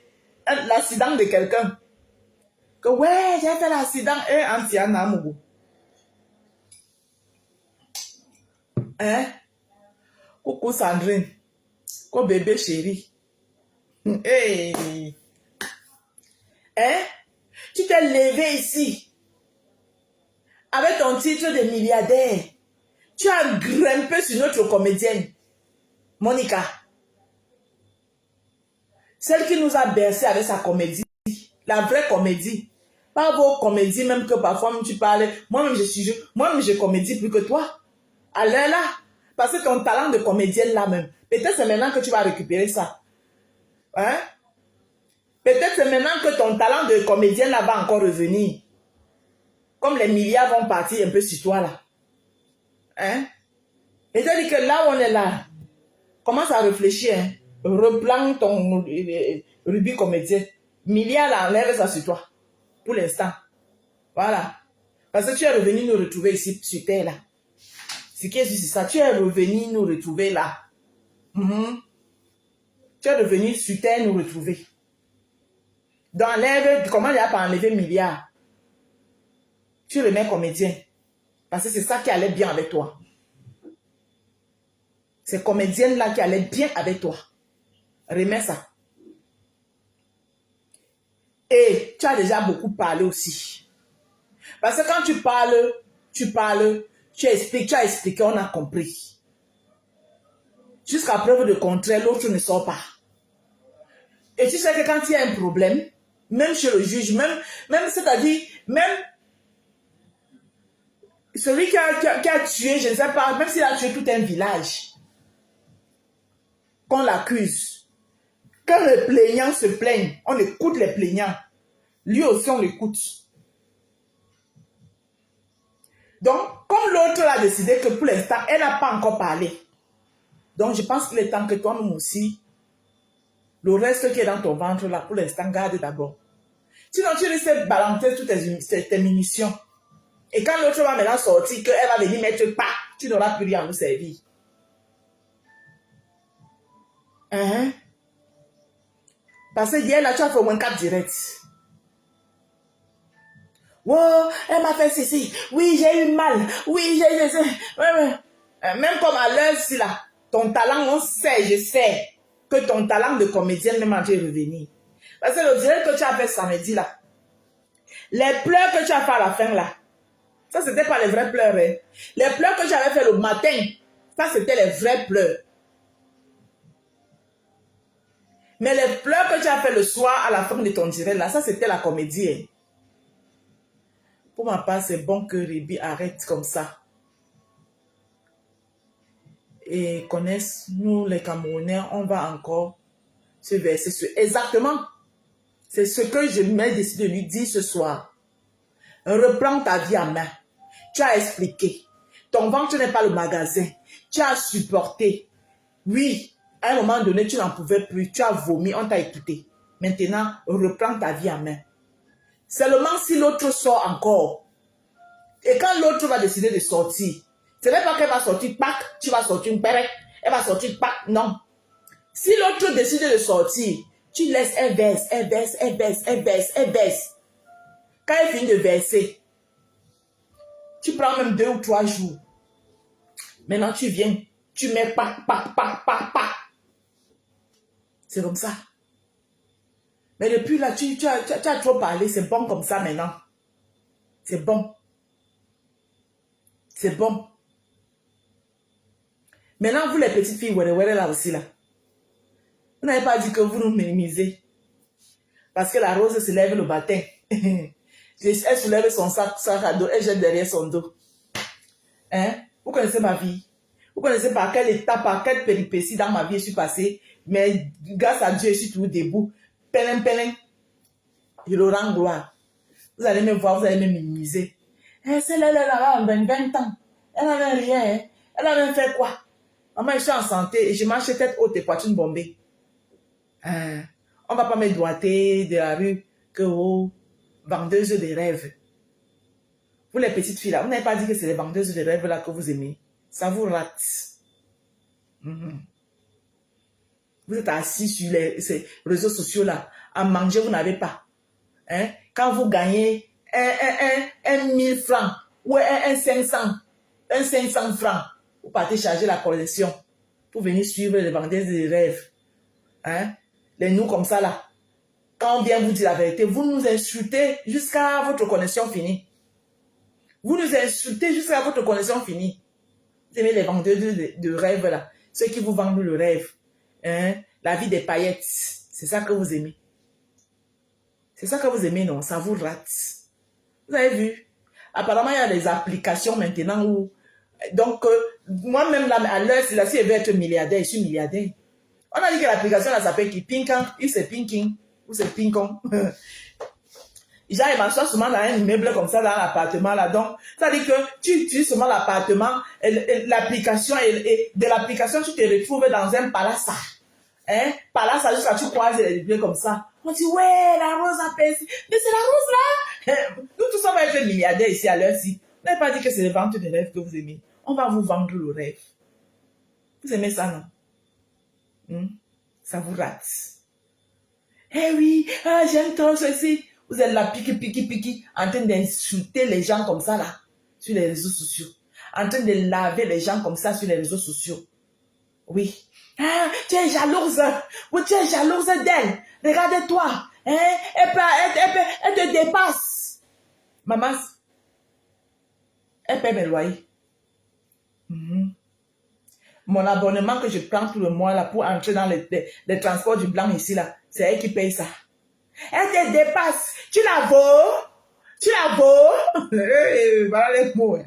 l'accident de quelqu'un. Que ouais, j'ai fait l'accident et Antiana Mougou. Hein? Coucou Sandrine. Coucou bébé chéri. Hey. Hein? Tu t'es levé ici. Avec ton titre de milliardaire. Tu as grimpé sur notre comédienne. Monica. Celle qui nous a bercé avec sa comédie. La vraie comédie. Pas vos comédies, même que parfois tu parles. Moi-même, je comédie plus que toi. Allez là. Parce que ton talent de comédienne là même. Peut-être c'est maintenant que tu vas récupérer ça. Hein? Peut-être c'est maintenant que ton talent de comédienne là va encore revenir. Comme les milliards vont partir un peu sur toi là. Hein? Et ça dit que là où on est là, commence à réfléchir. Hein? Replante ton rubis comédien. Milliards là, enlève ça sur toi. Pour l'instant. Voilà. Parce que tu es revenu nous retrouver ici sur terre là. Ce qui est juste ça. Tu es revenu nous retrouver là. Tu es revenu sur terre nous retrouver. Donc enlève, comment il n'y a pas enlevé milliards? Tu remets comédien. Parce que c'est ça qui allait bien avec toi. C'est comédienne là qui allait bien avec toi. Remets ça. Et tu as déjà beaucoup parlé aussi. Parce que quand tu parles, tu as expliqué, on a compris. Jusqu'à preuve de contraire, l'autre ne sort pas. Et tu sais que quand il y a un problème, même chez le juge, même c'est-à-dire, même celui qui a tué, je ne sais pas, même s'il a tué tout un village, qu'on l'accuse. Quand le plaignant se plaigne, on écoute les plaignants. Lui aussi, on l'écoute. Donc, comme l'autre a décidé que pour l'instant, elle n'a pas encore parlé. Donc, je pense qu'il est temps que toi-même aussi, le reste qui est dans ton ventre là, pour l'instant, garde d'abord. Sinon, tu risques de balancer toutes tes munitions. Et quand l'autre va maintenant sortir, qu'elle va venir mettre pas, tu n'auras plus rien à nous servir. Parce que hier, là, tu as fait au moins 4 directs. Oh, elle m'a fait ceci. Oui, j'ai eu mal. Oui, j'ai... Même comme à l'heure, si là, ton talent, on sait, je sais, que ton talent de comédienne même a dû revenir. Parce que le direct que tu as fait samedi là, les pleurs que tu as fait à la fin là, ça c'était pas les vrais pleurs. Hein. Les pleurs que tu avais fait le matin, ça c'était les vrais pleurs. Mais les pleurs que tu as fait le soir à la fin de ton direct là, ça c'était la comédie. Hein. Pour ma part, c'est bon que Ribi arrête comme ça. Et connaissent, nous les Camerounais, on va encore se verser sur... Exactement. C'est ce que je m'ai décidé de lui dire ce soir. Reprends ta vie en main. Tu as expliqué. Ton ventre n'est pas le magasin. Tu as supporté. Oui, à un moment donné, tu n'en pouvais plus. Tu as vomi, on t'a écouté. Maintenant, reprends ta vie en main. Seulement si l'autre sort encore. Et quand l'autre va décider de sortir, ce n'est pas qu'elle va sortir, pack, tu vas sortir une pérette. Elle va sortir, pack, non. Si l'autre décide de sortir, tu laisses, elle verse. Quand elle finit de verser, tu prends même 2 ou 3 jours. Maintenant, tu viens, tu mets pack. C'est comme ça. Mais depuis là, tu as trop parlé, c'est bon comme ça maintenant. C'est bon. C'est bon. Maintenant, vous les petites filles, ouais, là aussi là. Vous n'avez pas dit que vous nous minimisez. Parce que la rose se lève le matin. Elle soulève son sac à dos, elle jette derrière son dos. Hein? Vous connaissez ma vie. Vous connaissez par quelle étape, par quelle péripétie dans ma vie je suis passée. Mais grâce à Dieu, je suis toujours debout. Pelin. Je le rends gloire. Vous allez me voir, vous allez me minimiser. Celle-là, là, 20 ans. Elle n'avait rien. Hein? Elle avait fait quoi? Maman, je suis en santé et je marche tête haute et poitrine bombée. On ne va pas me doiter de la rue que vendeuse de rêves. Vous les petites filles là, vous n'avez pas dit que c'est les vendeuses de rêves là que vous aimez. Ça vous rate. Vous êtes assis sur ces réseaux sociaux là, à manger, vous n'avez pas. Hein? Quand vous gagnez un 1000 francs ou un 500 francs, vous partez charger la collection pour venir suivre les vendeuses de rêves. Hein? Les nous comme ça là. Quand on vient vous dire la vérité, vous nous insultez jusqu'à votre connexion finie. Vous nous insultez jusqu'à votre connexion finie. Vous aimez les vendeurs de rêves là. Ceux qui vous vendent le rêve. Hein? La vie des paillettes. C'est ça que vous aimez. C'est ça que vous aimez, non? Ça vous rate. Vous avez vu? Apparemment, il y a des applications maintenant où... Donc, moi-même, là, à l'heure, si je veux être milliardaire, je suis milliardaire. On a dit que l'application, là, s'appelle qui? Pinkan. Il c'est Pinking. Ou c'est Pinkon. Genre, il m'assoit souvent dans un immeuble comme ça, dans l'appartement, là. Donc, ça dit que tu utilises seulement l'appartement, l'application, et de l'application, tu te retrouves dans un palace. Hein? Palace, jusqu'à tu croises les lieux comme ça. On dit, ouais, la rose a percé. Mais c'est la rose, là. Nous tous, on va être milliardaires ici à l'heure-ci. On n'a pas dit que c'est les ventes de rêves que vous aimez. On va vous vendre le rêve. Vous aimez ça, non? Ça vous rate. Eh oui, j'aime trop ceci. Vous êtes là, piqui, en train d'insulter les gens comme ça, là, sur les réseaux sociaux. En train de laver les gens comme ça sur les réseaux sociaux. Oui. Ah, tu es jalouse. Oui, tu es jalouse d'elle. Regarde-toi. Hein? Elle te dépasse. Maman, elle paie mes loyers. Mon abonnement que je prends tout le mois là pour entrer dans les transports du blanc ici là, c'est elle qui paye ça. Elle te dépasse. Tu la vaux? Tu la vaux? Voilà les mots.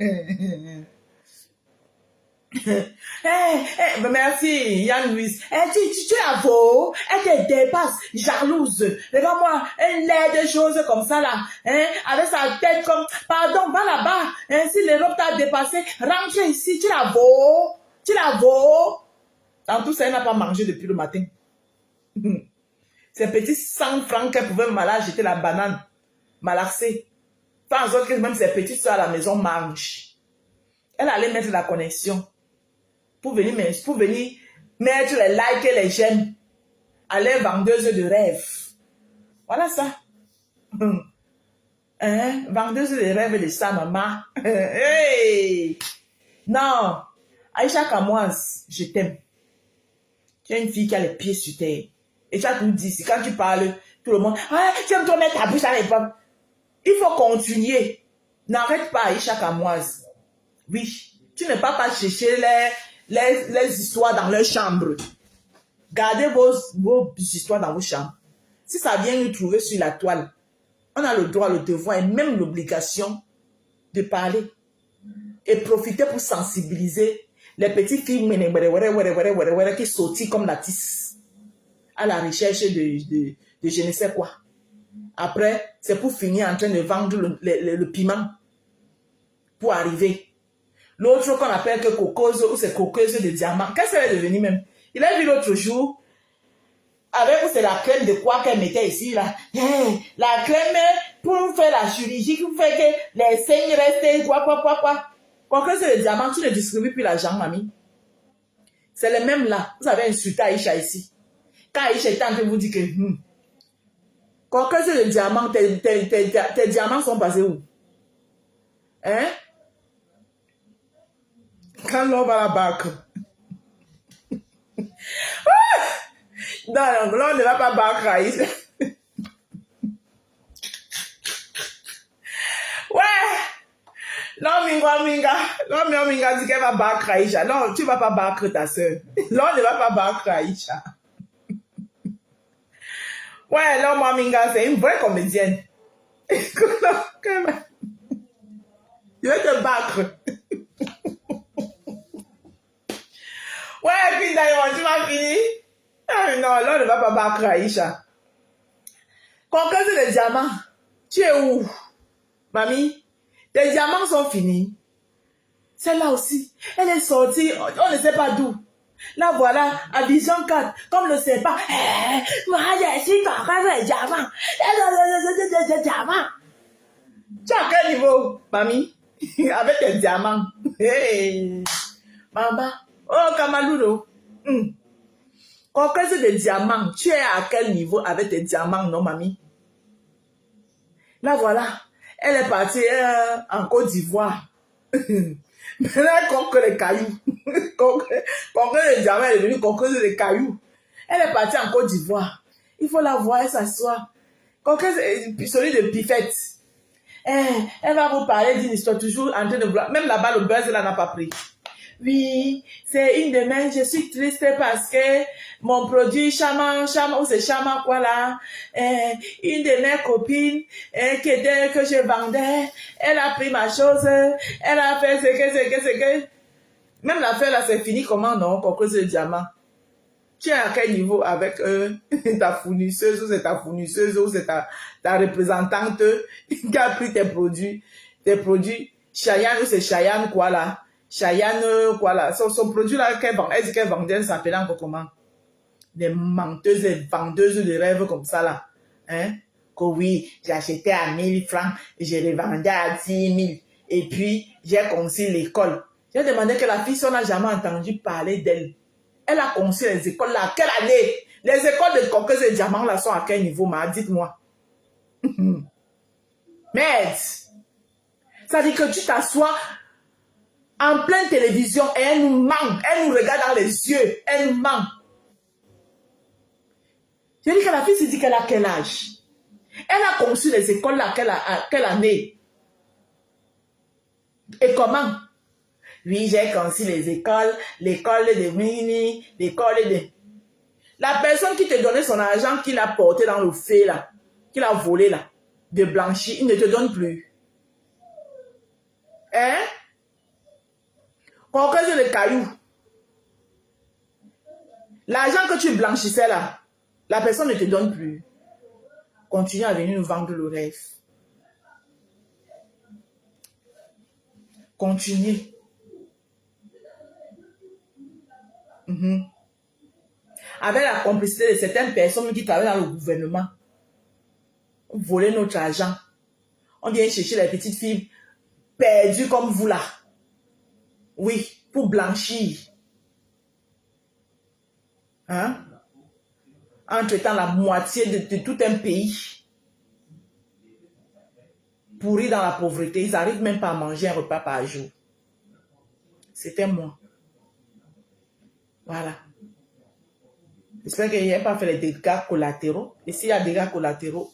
Merci, Yann Louis. Tu la vaux? Elle te dépasse, jalouse. Regarde-moi, elle l'aide des choses comme ça là. Hein? Avec sa tête comme, pardon, va là-bas. Hein? Si l'Europe t'a dépassé, rentre ici, tu la vaux? Tu la vaux? En tout ça, elle n'a pas mangé depuis le matin. Ces petits 100 francs qu'elle pouvait mal jeter la banane, malaxer. Pas en sorte que même ses petites soeurs à la maison mangent. Elle allait mettre la connexion. Pour venir mettre les likes et les j'aime à les vendeuses de rêves. Voilà ça. Hein? Vendeuse de rêves de ça, maman. Hey! Non. Aïcha Kamoise, je t'aime. Tu es une fille qui a les pieds sur terre. Et tu as tout dit. Quand tu parles, tout le monde, ah, tu aimes toi mettre ta bouche à l'époque. Il faut continuer. N'arrête pas, Aïcha Kamoise. Oui. Tu ne vas pas chercher les histoires dans leur chambre. Gardez vos histoires dans vos chambres. Si ça vient nous trouver sur la toile, on a le droit, le devoir et même l'obligation de parler. Et profiter pour sensibiliser les petites filles qui sautent comme la tisse à la recherche de je ne sais quoi. Après, c'est pour finir en train de vendre le piment pour arriver. L'autre qu'on appelle que coqueuse ou c'est coqueuse de diamant. Qu'est-ce qu'elle est devenue même? Il a vu l'autre jour avec c'est la crème de quoi qu'elle mettait ici là. La crème pour faire la chirurgie qui fait que les seins restent quoi. Coqueuse de diamant, tu ne distribues plus l'argent, mamie. C'est le même là. Vous avez insulté Aïcha ici. Quand Aïcha est en train de vous dire que coqueuse de diamant, tes diamants sont basés où? Hein? Quand l'on va à la banque. Non, l'on ne va pas banque Aïcha. Ouais. Non, Minga dit qu'elle va battre Aïcha. Non, tu ne vas pas battre ta soeur. Non, ne va pas battre Aïcha. Ouais, non, Minga, c'est une vraie comédienne. Je vais te battre. Ouais, puis d'ailleurs, tu m'as fini. Ah, non, là, ne va pas battre Aïcha. Conquête les diamants. Tu es où, mamie? Tes diamants sont finis. Celle-là aussi, elle est sortie, on ne sait pas d'où. Là, voilà, à Vision 4, comme ne sait pas. Moi, j'ai ici conquête les diamants. Les diamants. Tu as quel niveau, mamie? Avec des diamants. Hey. Maman. Oh, Kamaludo. Quand c'est des diamants, tu es à quel niveau avec des diamants, non, mamie? Là, voilà. Elle est partie en Côte d'Ivoire. Maintenant, elle conque les cailloux. Conque les diamants, elle est venue conquérir les cailloux. Elle est partie en Côte d'Ivoire. Il faut la voir, elle s'assoit. Celui de Pifette. Elle va vous parler d'une histoire toujours en train de vouloir. Même là-bas, le buzz, elle n'en a pas pris. Oui, c'est une demain, je suis triste parce que mon produit Chama, ou c'est Chama quoi là, une de mes copines que je vendais, elle a pris ma chose, elle a fait ce que. Même l'affaire là, c'est fini comment non, pour que c'est le diamant. Tu es à quel niveau avec ta fournisseuse, ou c'est ta fournisseuse, ou c'est ta représentante qui a pris tes produits, Cheyenne, ou c'est Cheyenne quoi là. Cheyenne, quoi là, son produit là qu'elle vend, elle dit qu'elle vendait, elle s'appelait encore comment? Des menteuses et vendeuses de rêves comme ça là. Hein? Que oui, j'ai acheté à 1000 francs et je les vendais à 10 000. Et puis, j'ai conçu l'école. J'ai demandé que la fille, si on n'a jamais entendu parler d'elle. Elle a conçu les écoles là. Quelle année? Les écoles de coqueuses et diamants là sont à quel niveau, ma? Dites-moi. Merde. Ça dit que tu t'assois en pleine télévision et elle nous ment, elle nous regarde dans les yeux, elle nous ment. Je dis que la fille se dit qu'elle a quel âge? Elle a conçu les écoles là, quelle année? Et comment? Oui, j'ai conçu les écoles, l'école de Mini, l'école de... La personne qui te donnait son argent, qui l'a porté dans le feu là, qui l'a volé là, de blanchir, il ne te donne plus. Hein? Pourquoi c'est le caillou? L'argent que tu blanchissais là, la personne ne te donne plus. Continue à venir nous vendre le rêve. Continue. Avec la complicité de certaines personnes qui travaillent dans le gouvernement, voler notre argent. On vient chercher les petites filles perdues comme vous là. Oui, pour blanchir. Hein? En traitant la moitié de tout un pays pourri dans la pauvreté. Ils n'arrivent même pas à manger un repas par jour. C'était moi. Voilà. J'espère qu'il n'y a pas fait les dégâts collatéraux. Et s'il y a des dégâts collatéraux,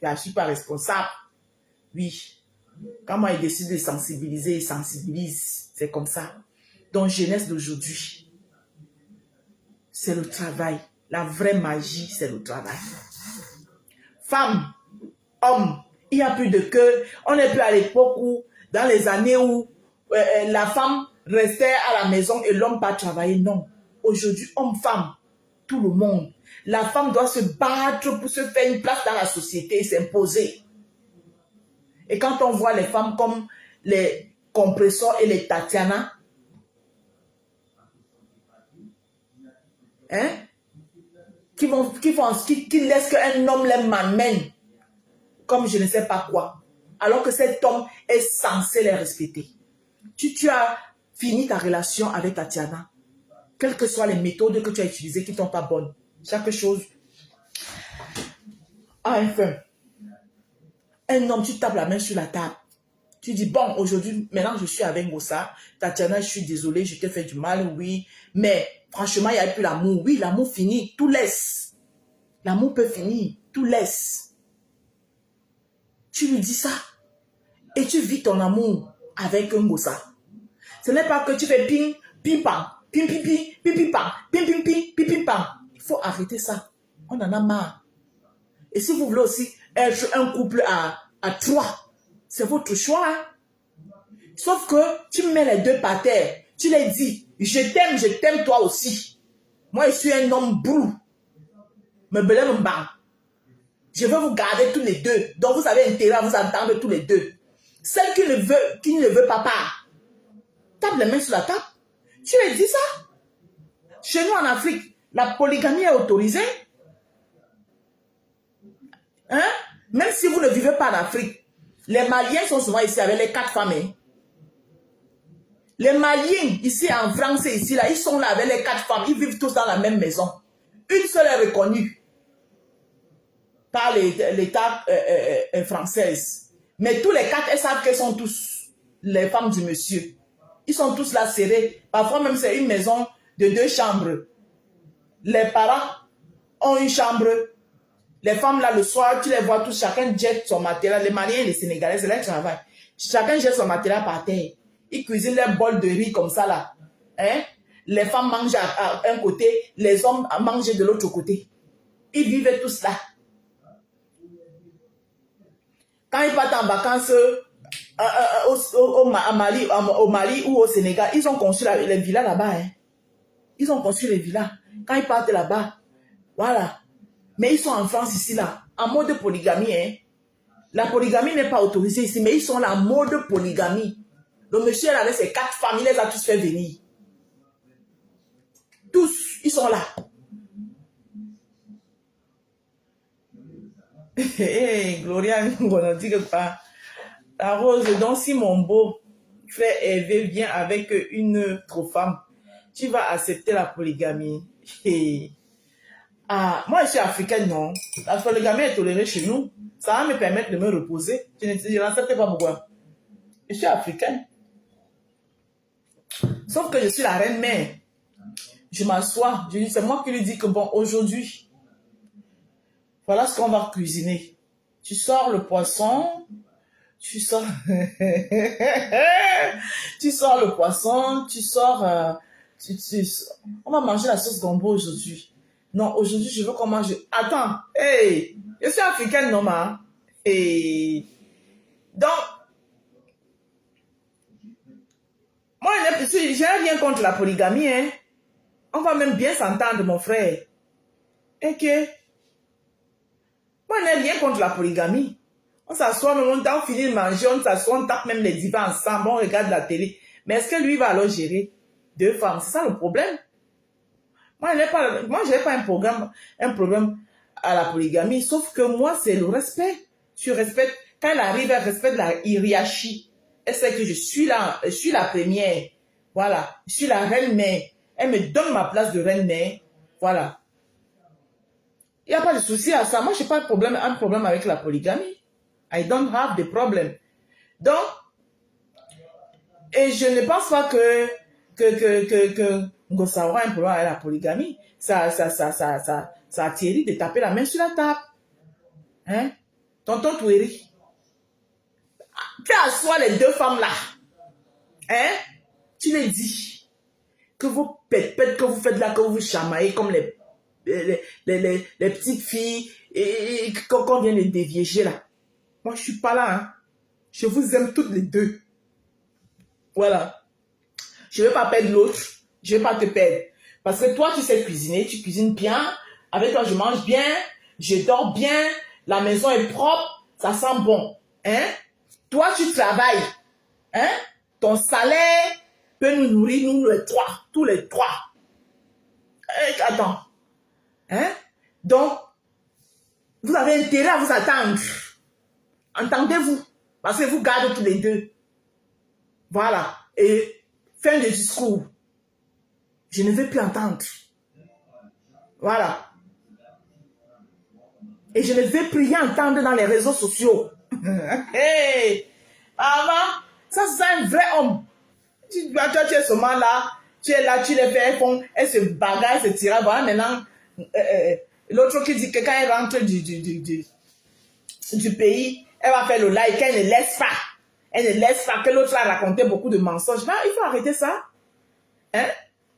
je ne suis pas responsable. Oui. Quand moi, je décide de sensibiliser, je sensibilise. C'est comme ça. Donc, jeunesse d'aujourd'hui, c'est le travail. La vraie magie, c'est le travail. Femme, homme, il n'y a plus de cœur. On n'est plus à l'époque où, dans les années où la femme restait à la maison et l'homme pas travailler. Non. Aujourd'hui, homme, femme, tout le monde. La femme doit se battre pour se faire une place dans la société et s'imposer. Et quand on voit les femmes comme les compresseurs et les Tatiana, hein, qui laissent qu'un homme les m'amène comme je ne sais pas quoi, alors que cet homme est censé les respecter. Tu as fini ta relation avec Tatiana, quelles que soient les méthodes que tu as utilisées qui ne sont pas bonnes, chaque chose a un fin. Un homme, tu tapes la main sur la table. Tu dis, bon, aujourd'hui, maintenant je suis avec Ngossa. Tatiana, je suis désolée, je t'ai fait du mal, oui. Mais franchement, il n'y a plus l'amour. Oui, l'amour finit, tout laisse. L'amour peut finir, tout laisse. Tu lui dis ça. Et tu vis ton amour avec Ngossa. Ce n'est pas que tu fais ping, ping, pam, ping, ping, ping, ping, ping, pam, ping, ping, ping, ping, ping, pam. Il faut arrêter ça. On en a marre. Et si vous voulez aussi être un couple à 3, c'est votre choix. Hein? Sauf que tu mets les deux par terre. Tu les dis, je t'aime toi aussi. Moi, je suis un homme brou. Me belé me bang. Je veux vous garder tous les deux. Donc, vous avez intérêt à vous entendre tous les deux. Celle qui ne veut pas part, tape les mains sur la table. Tu lui dis ça. Chez nous en Afrique, la polygamie est autorisée. Hein? Même si vous ne vivez pas en Afrique, Les Maliens sont souvent ici avec les 4 femmes. Hein. Les Maliens, ici en France, ici, là, ils sont là avec les 4 femmes. Ils vivent tous dans la même maison. Une seule est reconnue par l'État française. Mais tous les 4, elles savent qu'elles sont tous les femmes du monsieur. Ils sont tous là serrés. Parfois même, c'est une maison de 2 chambres. Les parents ont une chambre. Les femmes, là, le soir, tu les vois tous, chacun jette son matériel. Les Maliens et les Sénégalais, c'est là qu'ils travaillent. Chacun jette son matériel par terre. Ils cuisinent leur bol de riz comme ça, là. Hein? Les femmes mangent à un côté, les hommes mangent de l'autre côté. Ils vivent tous là. Quand ils partent en vacances au Mali ou au Sénégal, ils ont construit les villas là-bas. Hein? Ils ont construit les villas. Quand ils partent là-bas, voilà. Mais ils sont en France ici, là, en mode polygamie. Hein? La polygamie n'est pas autorisée ici, mais ils sont là en mode polygamie. Le monsieur là, avec ses 4 femmes, il les a tous fait venir. Tous, ils sont là. Hey, Gloria, on dit que pas. La Rose, donc si mon beau frère Hervé vient avec une autre femme, tu vas accepter la polygamie. Hey. Ah, moi je suis africaine, non. La polygamie est tolérée chez nous. Ça va me permettre de me reposer. Je n'accepte pas pourquoi. Je suis africaine. Sauf que je suis la reine-mère. Je m'assois. C'est moi qui lui dis que bon, aujourd'hui, voilà ce qu'on va cuisiner. Tu sors le poisson. Tu sors... tu sors le poisson. Tu sors... On va manger la sauce gombo aujourd'hui. Non, aujourd'hui, je veux qu'on mange... Attends. Hey, je suis africaine, non, ma? Hey. Donc, moi, je n'ai rien contre la polygamie, hein. On va même bien s'entendre, mon frère. Ok. Moi, je n'ai rien contre la polygamie. On s'assoit, on finit de manger, on s'assoit, on tape même les divans ensemble, on regarde la télé. Mais est-ce que lui va alors gérer 2 femmes? C'est ça le problème. Moi, je n'ai pas un problème à la polygamie, sauf que moi, c'est le respect. Tu respectes, quand elle arrive, elle respecte la hiérarchie. Elle sait que je suis là, je suis la première. Voilà, je suis la reine-mère. Elle me donne ma place de reine-mère. Voilà. Il n'y a pas de souci à ça. Moi, je n'ai pas un problème avec la polygamie. I don't have the problem. Donc, et je ne pense pas que Ngosawa a un problème avec la polygamie. Ça a Thierry de taper la main sur la table. Hein? Tonton Thierry. Tu assois les 2 femmes là. Hein? Tu les dis. Que vous pète, que vous faites là, que vous chamaillez comme les petites filles et qu'on vient les déviéger là. Moi, je suis pas là. Hein? Je vous aime toutes les 2. Voilà. Je ne vais pas perdre l'autre. Je ne vais pas te perdre. Parce que toi, tu sais cuisiner. Tu cuisines bien. Avec toi, je mange bien. Je dors bien. La maison est propre. Ça sent bon. Hein? Toi, tu travailles. Hein? Ton salaire peut nous nourrir, nous les 3. Tous les 3. Attends. Hein? Donc, vous avez intérêt à vous attendre. Entendez-vous? Parce que vous gardez tous les 2. Voilà. Et fin de discours. Je ne veux plus entendre. Voilà. Et je ne veux plus rien entendre dans les réseaux sociaux. Hey! Maman, ça c'est un vrai homme. Toi, tu es seulement là. Tu es là, tu les fais, elle se bagarre, elle se tire. Voilà, maintenant, l'autre qui dit que quand elle rentre du pays, elle va faire le like, elle ne laisse pas. Elle ne laisse pas que l'autre a raconté beaucoup de mensonges. Non, il faut arrêter ça. Hein?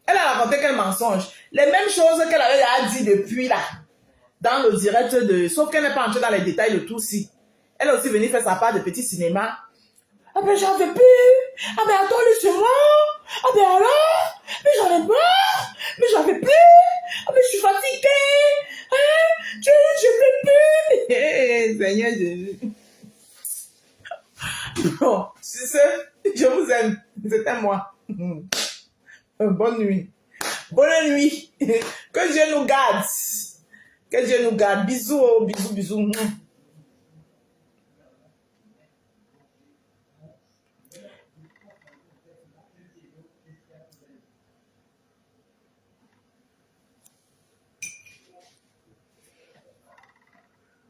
Elle a raconté quel mensonge? Les mêmes choses qu'elle avait dit depuis là. Dans le direct de... Sauf qu'elle n'est pas entrée dans les détails de tout ci. Elle est aussi venue faire sa part de petit cinéma. Ah ben j'en veux plus. Ah ben attends le soir. Ah ben alors. Mais j'en ai marre. Mais j'en veux plus. Ah ben je suis fatiguée. Hein? Je veux plus. Hey, Seigneur Jésus. Bon, c'est ça. Je vous aime. C'était moi. Bonne nuit. Bonne nuit. Que Dieu nous garde. Que Dieu nous garde. Bisous, bisous, bisous.